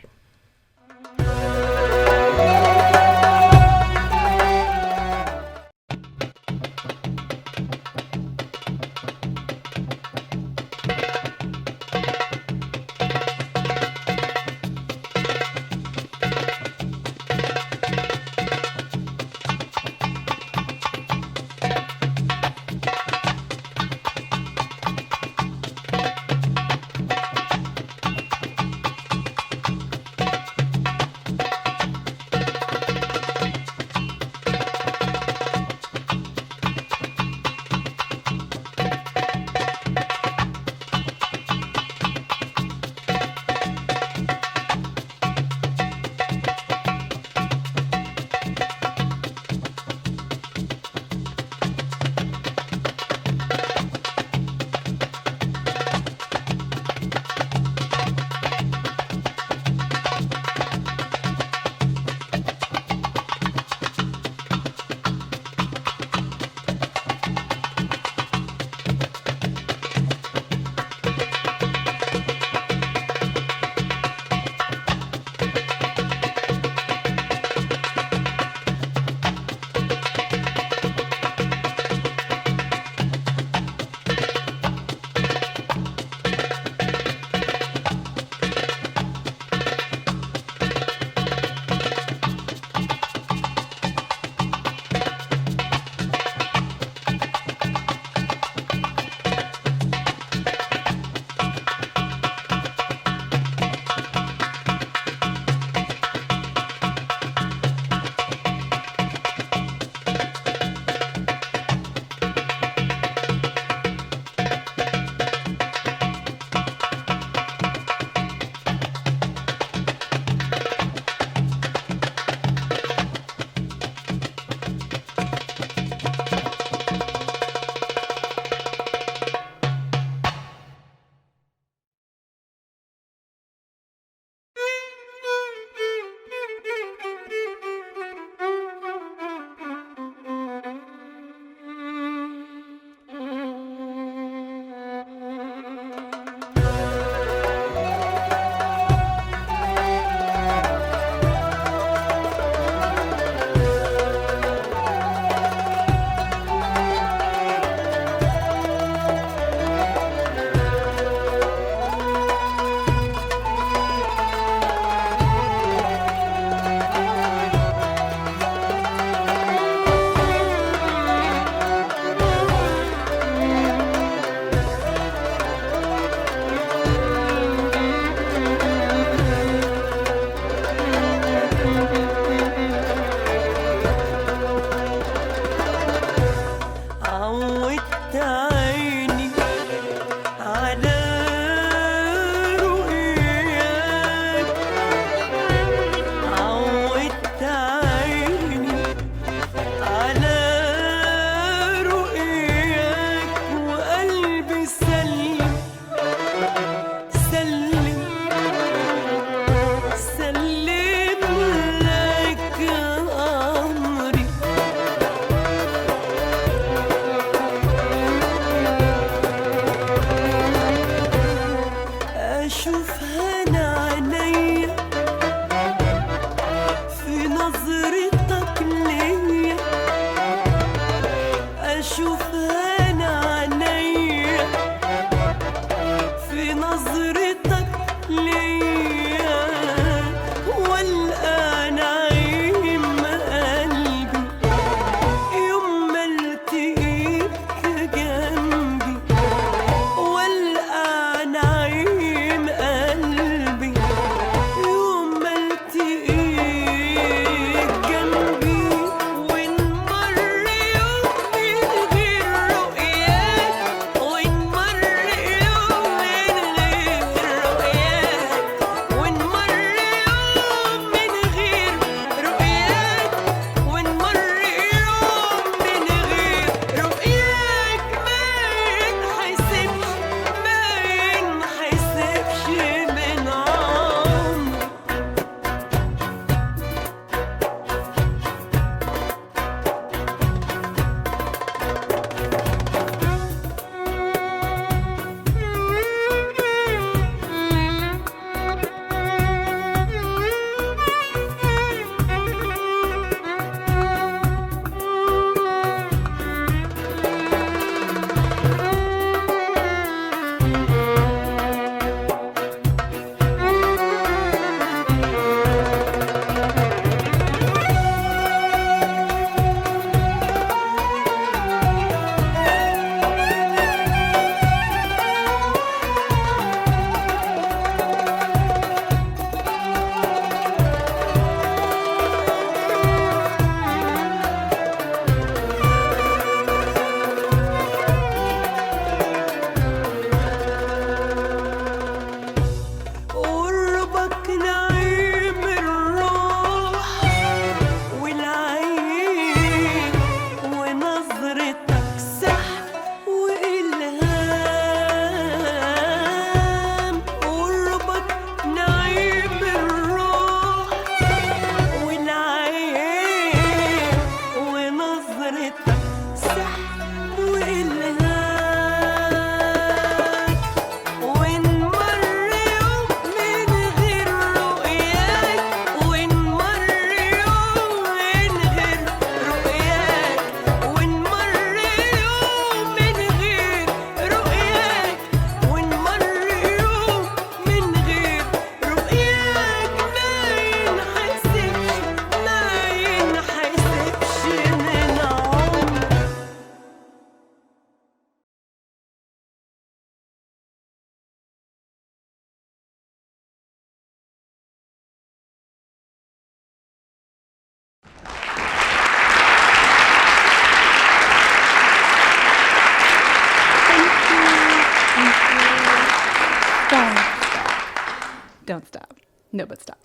Don't stop. No, but stop.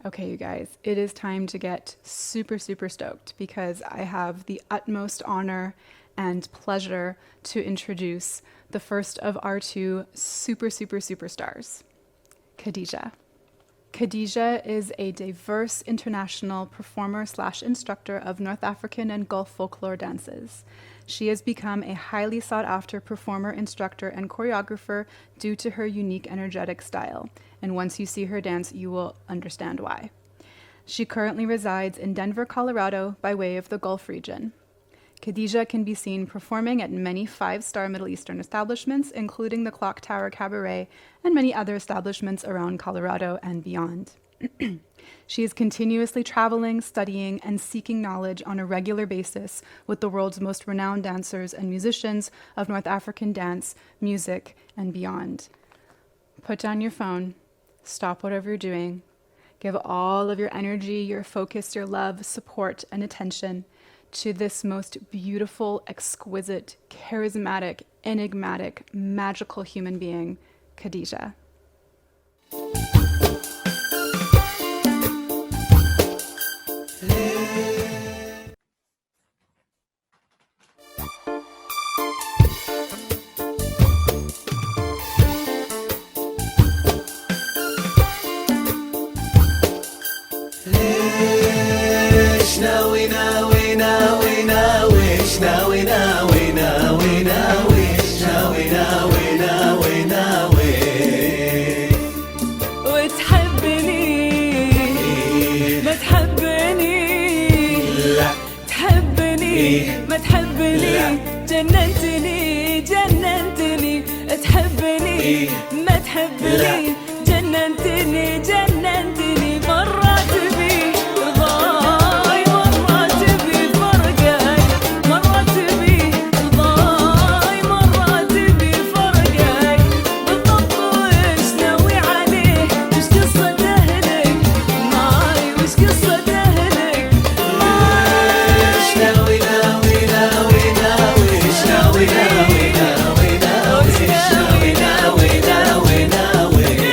Okay, you guys, it is time to get super, super stoked because I have the utmost honor and pleasure to introduce the first of our two super, super, superstars, Khadijah. Khadijah is a diverse international performer / instructor of North African and Gulf folklore dances. She has become a highly sought after performer, instructor, and choreographer due to her unique energetic style. And once you see her dance, you will understand why. She currently resides in Denver, Colorado, by way of the Gulf region. Khadijah can be seen performing at many 5-star Middle Eastern establishments, including the Clock Tower Cabaret and many other establishments around Colorado and beyond. She is continuously traveling, studying, and seeking knowledge on a regular basis with the world's most renowned dancers and musicians of North African dance, music, and beyond. Put down your phone, stop whatever you're doing, give all of your energy, your focus, your love, support, and attention to this most beautiful, exquisite, charismatic, enigmatic, magical human being, Khadijah. ناوي ناوي ناوي ناوي ناوي ناوي ناوي ناوي ناوي ناوي ناوي ناوي وتحبني ما تحبني لا تحبني ما تحبني جننتني جننتني تحبني ما تحبني جننتني جننتني مرات بي رضاي مرات بي فرقاي مرات بي رضاي مرات بي فرقاي بالضبط وش ناوي عليه وش قصة أهلك ماي وش قصة أهلك وش ناوي ناوي ناوي ناوي وش ناوي ناوي ناوي ناوي وش ناوي ناوي ناوي ناوي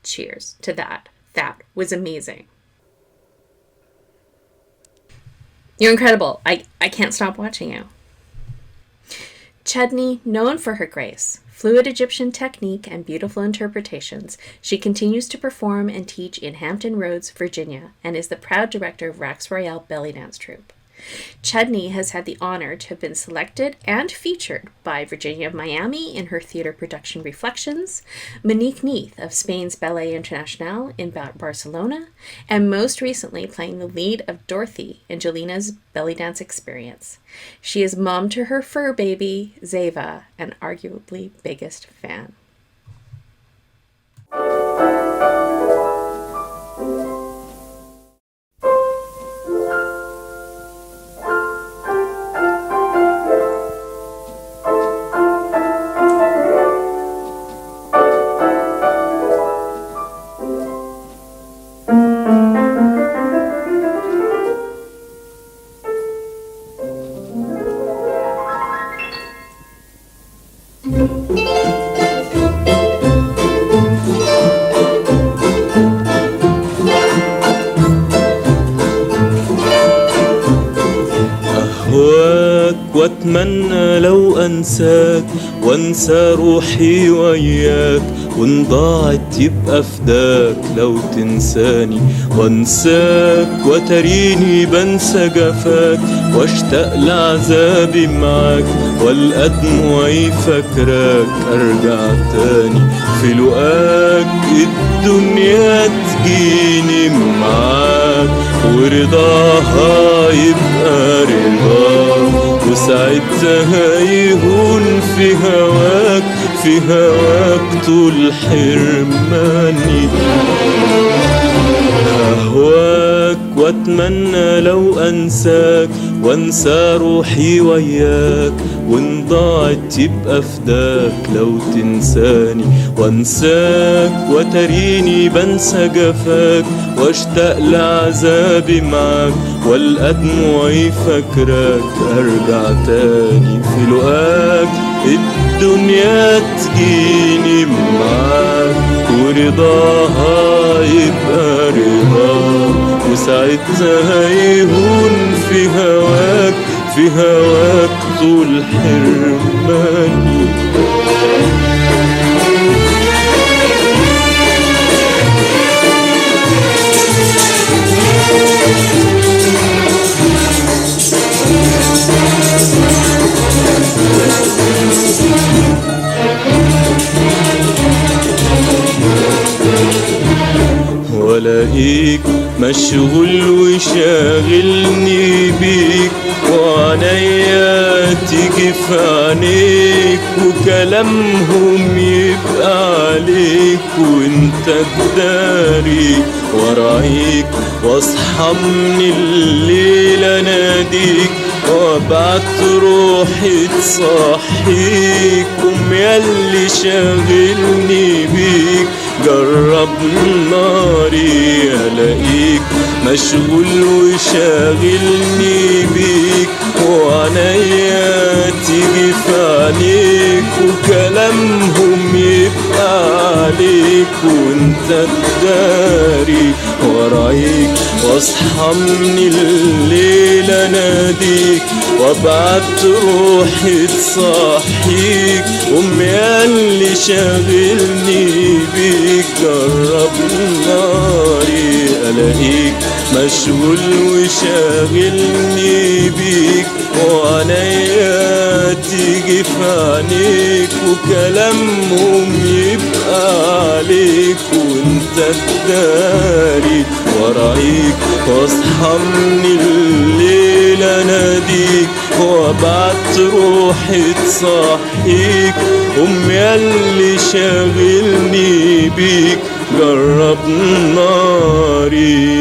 Cheers to that. That was amazing. You're incredible. I can't stop watching you. Chudney, known for her grace, fluid Egyptian technique, and beautiful interpretations, she continues to perform and teach in Hampton Roads, Virginia, and is the proud director of Raqs Royale Bellydance Troupe. Chudney has had the honor to have been selected and featured by Virginia of Miami in her theater production Reflections, Monique Neath of Spain's Ballet Internacional in Barcelona, and most recently playing the lead of Dorothy in Jelina's Bellydance Experience. She is mom to her fur baby, Zeva, and arguably biggest fan. واتمنى لو انساك وانسى روحي وياك، وان ضاعت يبقى فداك لو تنساني وانساك، وتريني بنسى جفاك واشتاق لعذابي معاك، والقى دموعي فاكراك ارجع تاني في لقاك، الدنيا تجيني معاك ورضاها يبقى رضاك، وساعتها يهون في هواك، في هواك طول حرماني. أهواك واتمنى لو أنساك وانسى روحي وياك، وان ضاعت يبقى فداك لو تنساني وانساك، وتريني بنسى جفاك واشتاق لعذابي معاك، والقى دموعي فاكراك ارجع تاني في لقاك، الدنيا تجيني معاك ورضاها يبقى رضاك، وساعتها يهون في هواك، في هواك طول حرماني. ولاقيك مشغول وشاغلني بيك، وعنيا تيجي في عينيك، وكلامهم يبقى عليك وانت تداري، ورايك واصحى من الليل اناديك، وابعت روحي تصحيك، قوم ياللي شاغلني بيك جرب ناري، الاقيك مشغول وشاغلني بيك، وعنيا تيجي في عينيك، وكلامهم يبقى عليك وانت تداري، ورايك واصحى من الليل اناديك، وابعت روحي تصحيك، قوم ياللي شاغلني بيك جرب ناري، الاقيك مشغول وشاغلني بيك، وعنيا تيجي في عينيك، وكلامهم يبقى عليك وانت تداري، ورايك واصحى من الليل اناديك، وابعت روحي تصحيك، قوم ياللي شاغلني بيك جرب ناري.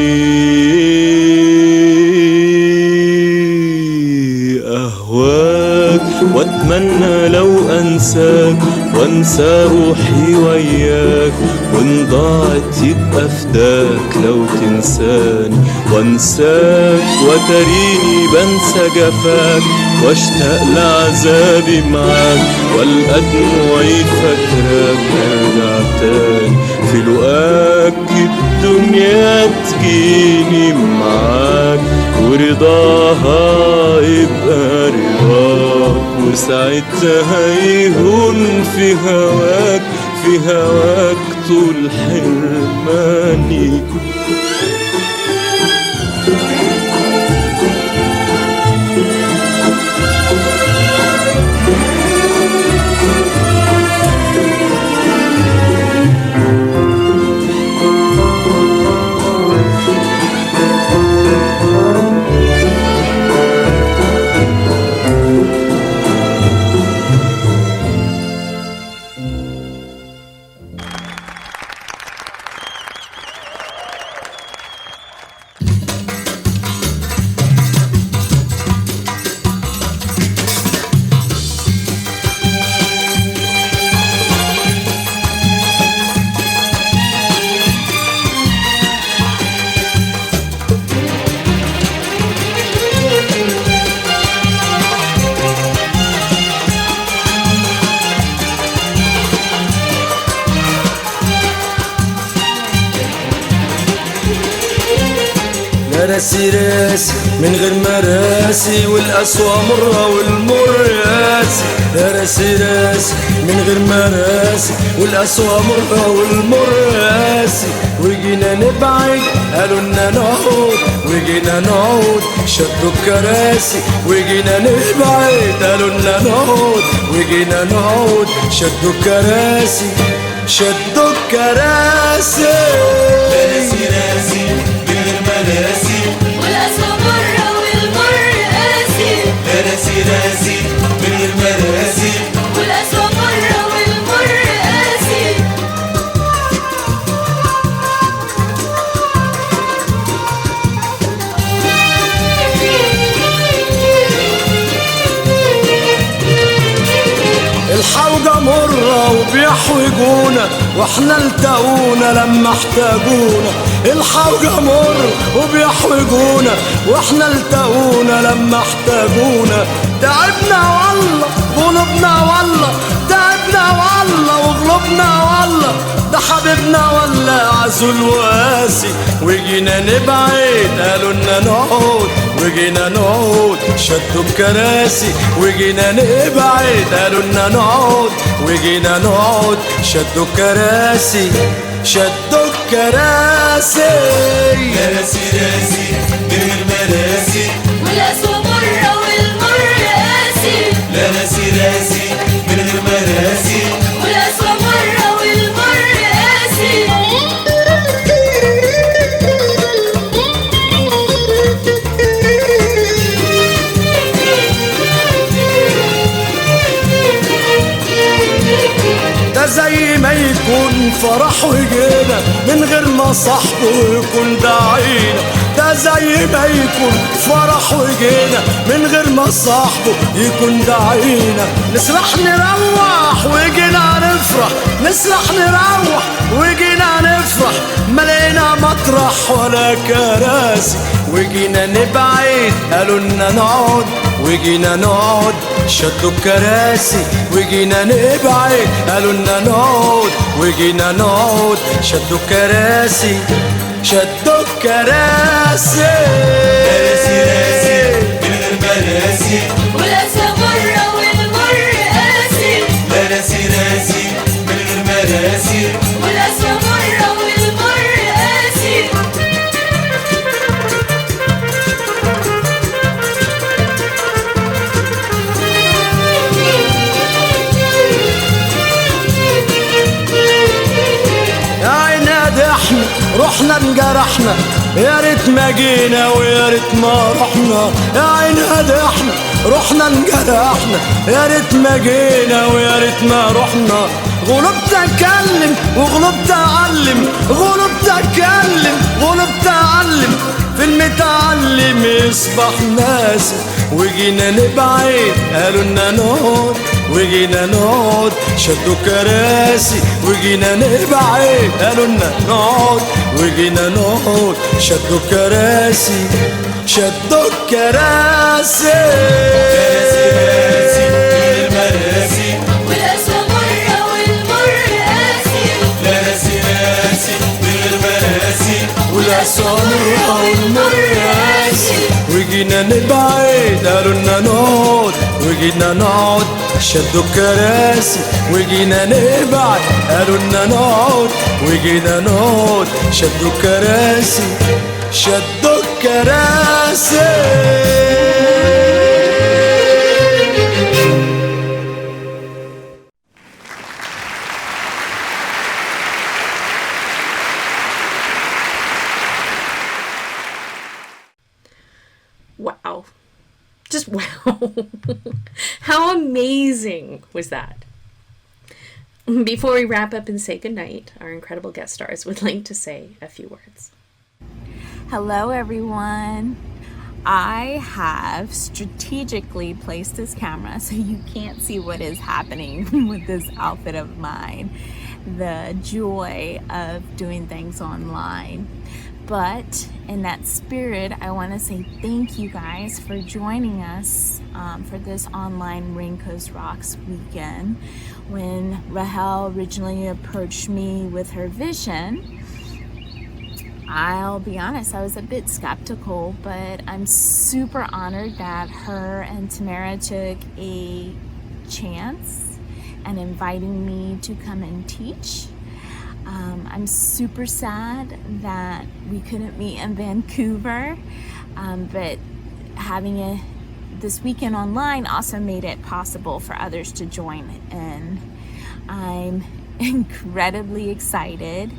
أهواك واتمنى لو أنساك وانسى روحي وياك، وان ضاعت يبقى فداك لو تنساني وانساك، وتريني بنسى جفاك واشتاق لعذابي معاك، والقى دموعي فاكراك ارجع تاني في لقاك، تجيني معاك، ورضاها يبقى رضاك، وساعتها يهون في هواك، في هواك طول حرماني. راسي راسي من غير مراسي، والقسوة مرة والمر راسي. راسي راسي من غير مراسي، والقسوة مرة والمر راسي. وجينا نبعد قالوا لنا نقعد، وجينا نقعد شدوا الكراسي. وجينا نبعد قالوا لنا نقعد، وجينا نقعد شدوا الكراسي. شدوا الكراسي. راسي راسي من غير مراسي، والقسوة مرة والمر قاسي. راسي راسي من غير مراسي، والقسوة مرة والمر قاسي. الحوجة مرة وبيحوجونا، واحنا التقونا لما احتاجونا. الحوجة مرة وبيحوجونا، واحنا التقونا لما احتاجونا. تعبنا والله قلوبنا والله، تعبنا والله وقلوبنا والله. ده حبيبنا ولا عزول وقاسي. وجينا نبعد قالوا لنا نقعد، وجينا نقعد شدوا الكراسي. وجينا نبعد قالوا لنا نقعد، وجينا نقعد شدوا الكراسي. شدوا الكراسي. راسي راسي من غير مراسي، والقسوة مرة والمر قاسي. راسي راسي من غير مراسي، والقسوة مرة والمر قاسي. ده زي ما يكون فرح وجينا من غير ما صاحبه يكون داعينا. ده زي ما يكون فرح وجينا من غير ما صاحبه يكون داعينا. نسرح نروح وجينا نفرح، نسرح نروح وجينا نفرح. ملينا مطرح ولا كراسي. وجينا نبعد قالوا لنا نقعد، وجينا نقعد شدوا الكراسي. وجينا نبعد قالوا لنا نقعد، وجينا نقعد شدوا الكراسي. شدوا الكراسي. راسي راسي من غير مراسي، والقسوة مرة والمر قاسي. راسي راسي من غير مراسي، والقسوة مرة والمر قاسي. يا عيناد احنا رحنا انجرحنا، يا ريت ما جينا ويا ريت ما رحنا. يا عيناد احنا رحنا انجرحنا، يا ريت ما جينا ويا ريت ما رحنا. غلوب تكلم وغلوب تعلم، غلوب تكلم غلوب تعلم. في المتعلم يصبح ناسي. وجينا نبعد قالوا لنا نقعد، وجينا نقعد شدوا كراسي. وجينا نبعد قالوا لنا نقعد، وجينا نقعد شدوا كراسي. شدوا كراسي. راسي راسي من غير مراسي، والقسوة مرة والمر قاسي. راسي راسي من غير مراسي، ولا عصامي أو المرياسي وجينا نبعد قالوا لنا نقعد وجينا نقعد شدوا الكراسي وجينا نبعد قالوا لنا نقعد وجينا نقعد شدوا الكراسي شدوا الكراسي. Wow. Just wow. How amazing was that? Before we wrap up and say goodnight, our incredible guest stars would like to say a few words. Hello, everyone. I have strategically placed this camera so you can't see what is happening with this outfit of mine. The joy of doing things online. But in that spirit, I want to say thank you guys for joining us for this online RainCoast Raqs weekend. When Rahel originally approached me with her vision, I'll be honest, I was a bit skeptical, but I'm super honored that her and Tamara took a chance and inviting me to come and teach. I'm super sad that we couldn't meet in Vancouver, but having this weekend online also made it possible for others to join in. I'm incredibly excited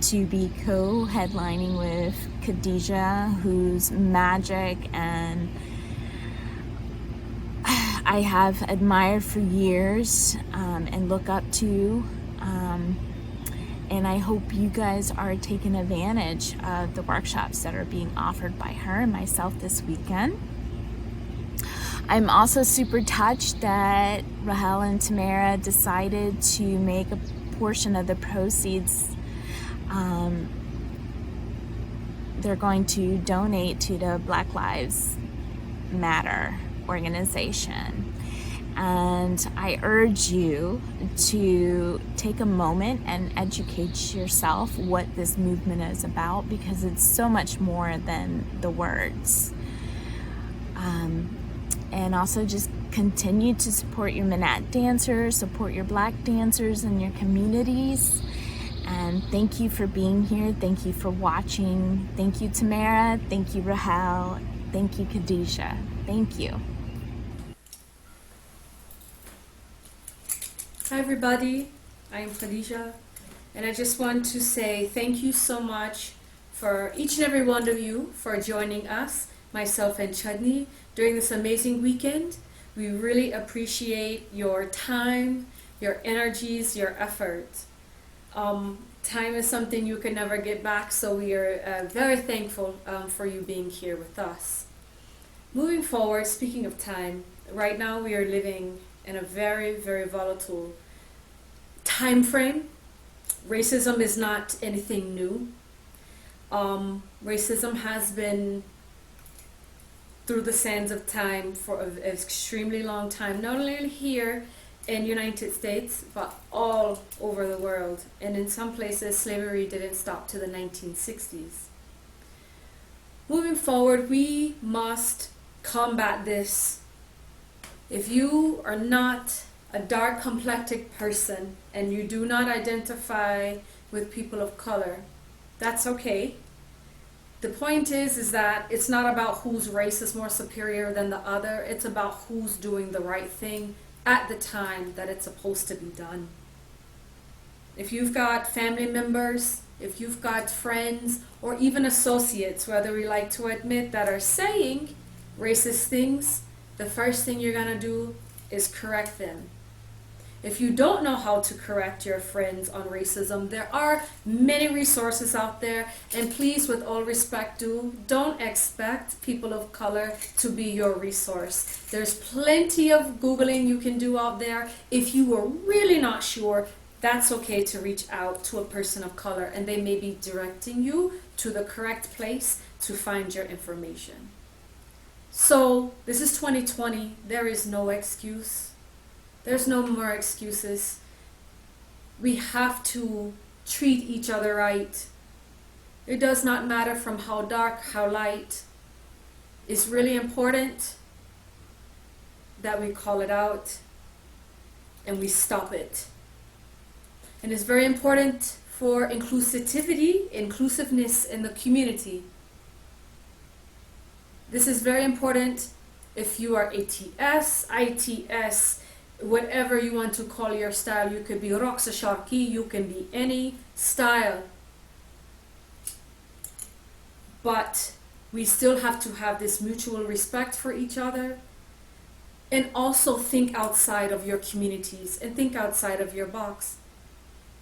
to be co-headlining with Khadijah, whose magic and I have admired for years and look up to. And I hope you guys are taking advantage of the workshops that are being offered by her and myself this weekend. I'm also super touched that Rahel and Tamara decided to make a portion of the proceeds they're going to donate to the Black Lives Matter organization. And I urge you to take a moment and educate yourself what this movement is about, because it's so much more than the words. And also just continue to support your Manat dancers, support your Black dancers in your communities. And thank you for being here. Thank you for watching. Thank you, Tamara. Thank you, Rahel. Thank you, Khadijah. Thank you. Hi everybody, I am Khadijah, and I just want to say thank you so much for each and every one of you for joining us, myself and Chudney, during this amazing weekend. We really appreciate your time, your energies, your effort. Time is something you can never get back, so we are very thankful for you being here with us. Moving forward, speaking of time, right now we are living in a very, very volatile time frame. Racism is not anything new. Racism has been through the sands of time for an extremely long time, not only here in the United States, but all over the world. And in some places, slavery didn't stop to the 1960s. Moving forward, we must combat this. If you are not a dark complected person and you do not identify with people of color, that's okay. The point is that it's not about whose race is more superior than the other. It's about who's doing the right thing at the time that it's supposed to be done. If you've got family members, if you've got friends, or even associates, whether we like to admit, that are saying racist things, the first thing you're gonna do is correct them. If you don't know how to correct your friends on racism, there are many resources out there, and please, with all respect, don't expect people of color to be your resource. There's plenty of Googling you can do out there. If you are really not sure, that's okay to reach out to a person of color, and they may be directing you to the correct place to find your information. So this is 2020. There is no excuse. There's no more excuses. We have to treat each other right. It does not matter from how dark, how light. It's really important that we call it out and we stop it. And it's very important for inclusiveness in the community. This is very important if you are ATS, ITS, whatever you want to call your style. You could be Raqs Sharqi, you can be any style. But we still have to have this mutual respect for each other, and also think outside of your communities and think outside of your box.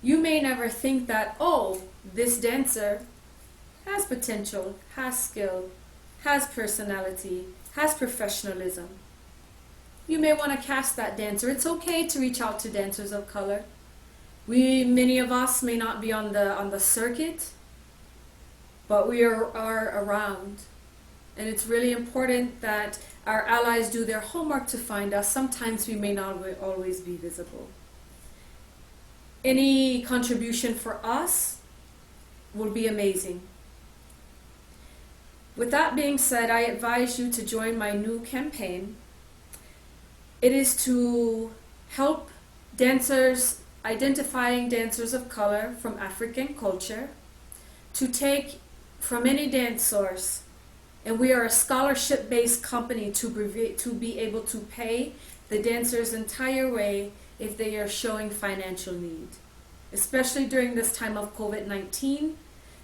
You may never think that, oh, this dancer has potential, has skill, has personality, has professionalism. You may want to cast that dancer. It's okay to reach out to dancers of color. Many of us may not be on the circuit, but we are around. And it's really important that our allies do their homework to find us. Sometimes we may not always be visible. Any contribution for us will be amazing. With that being said, I advise you to join my new campaign. It is to help dancers, identifying dancers of color from African culture, to take from any dance source. And we are a scholarship-based company to be able to pay the dancers' entire way if they are showing financial need. Especially during this time of COVID-19,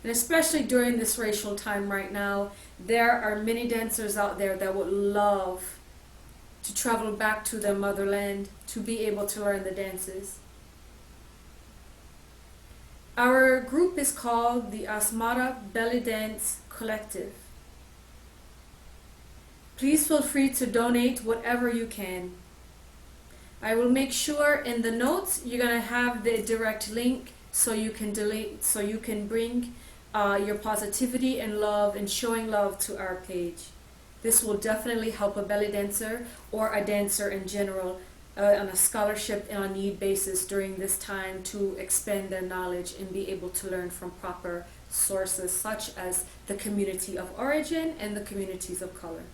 and especially during this racial time right now, there are many dancers out there that would love to travel back to their motherland to be able to learn the dances. Our group is called the Asmara Bellydance Collective. Please feel free to donate whatever you can. I will make sure in the notes you're gonna have the direct link so you can bring your positivity and love and showing love to our page. This will definitely help a belly dancer or a dancer in general on a scholarship and on need basis during this time to expand their knowledge and be able to learn from proper sources such as the community of origin and the communities of color.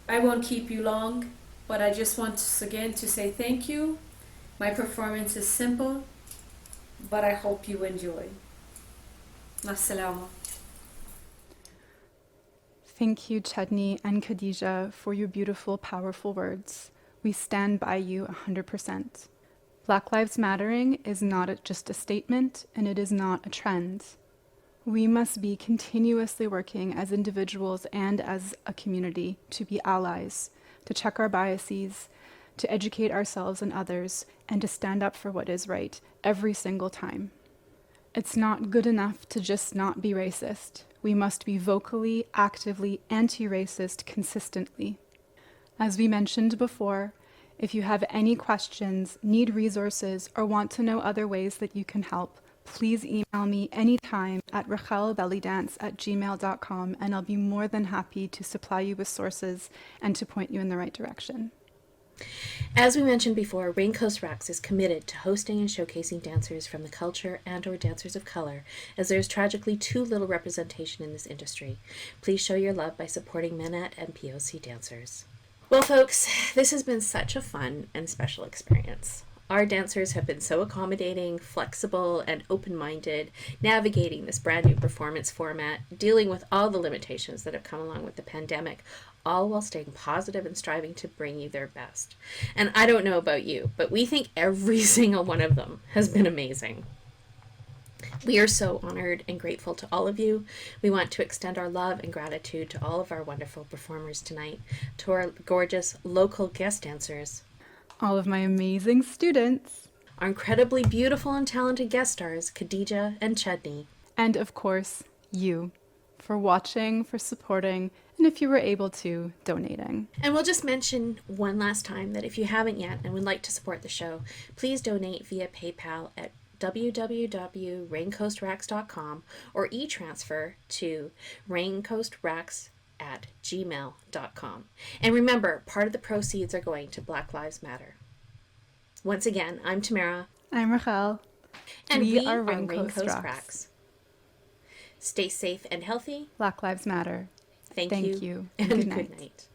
I won't keep you long, but I just want again to say thank you. My performance is simple, but I hope you enjoy. Masalama. Thank you, Chudney and Khadijah, for your beautiful, powerful words. We stand by you 100%. Black Lives Mattering is not just a statement, and it is not a trend. We must be continuously working as individuals and as a community to be allies, to check our biases, to educate ourselves and others, and to stand up for what is right every single time. It's not good enough to just not be racist. We must be vocally, actively anti-racist consistently. As we mentioned before, if you have any questions, need resources, or want to know other ways that you can help, please email me anytime at rachelbellydance@gmail.com, and I'll be more than happy to supply you with sources and to point you in the right direction. As we mentioned before, RainCoast Raqs is committed to hosting and showcasing dancers from the culture and/or dancers of color, as there is tragically too little representation in this industry. Please show your love by supporting Manat and POC dancers. Well, folks, this has been such a fun and special experience. Our dancers have been so accommodating, flexible, and open-minded, navigating this brand new performance format, dealing with all the limitations that have come along with the pandemic, all while staying positive and striving to bring you their best. And I don't know about you, but we think every single one of them has been amazing. We are so honored and grateful to all of you. We want to extend our love and gratitude to all of our wonderful performers tonight, to our gorgeous local guest dancers, all of my amazing students, our incredibly beautiful and talented guest stars, Khadijah and Chudney, and of course, you, for watching, for supporting, and if you were able to, donating. And we'll just mention one last time that if you haven't yet and would like to support the show, please donate via PayPal at www.raincoastraqs.com or e-transfer to raincoastraqs@gmail.com. And remember, part of the proceeds are going to Black Lives Matter. Once again, I'm Tamara. I'm Rachel. And we are RainCoast Raqs. Stay safe and healthy. Black Lives Matter. Thank Thank you. you. And Good good night. night.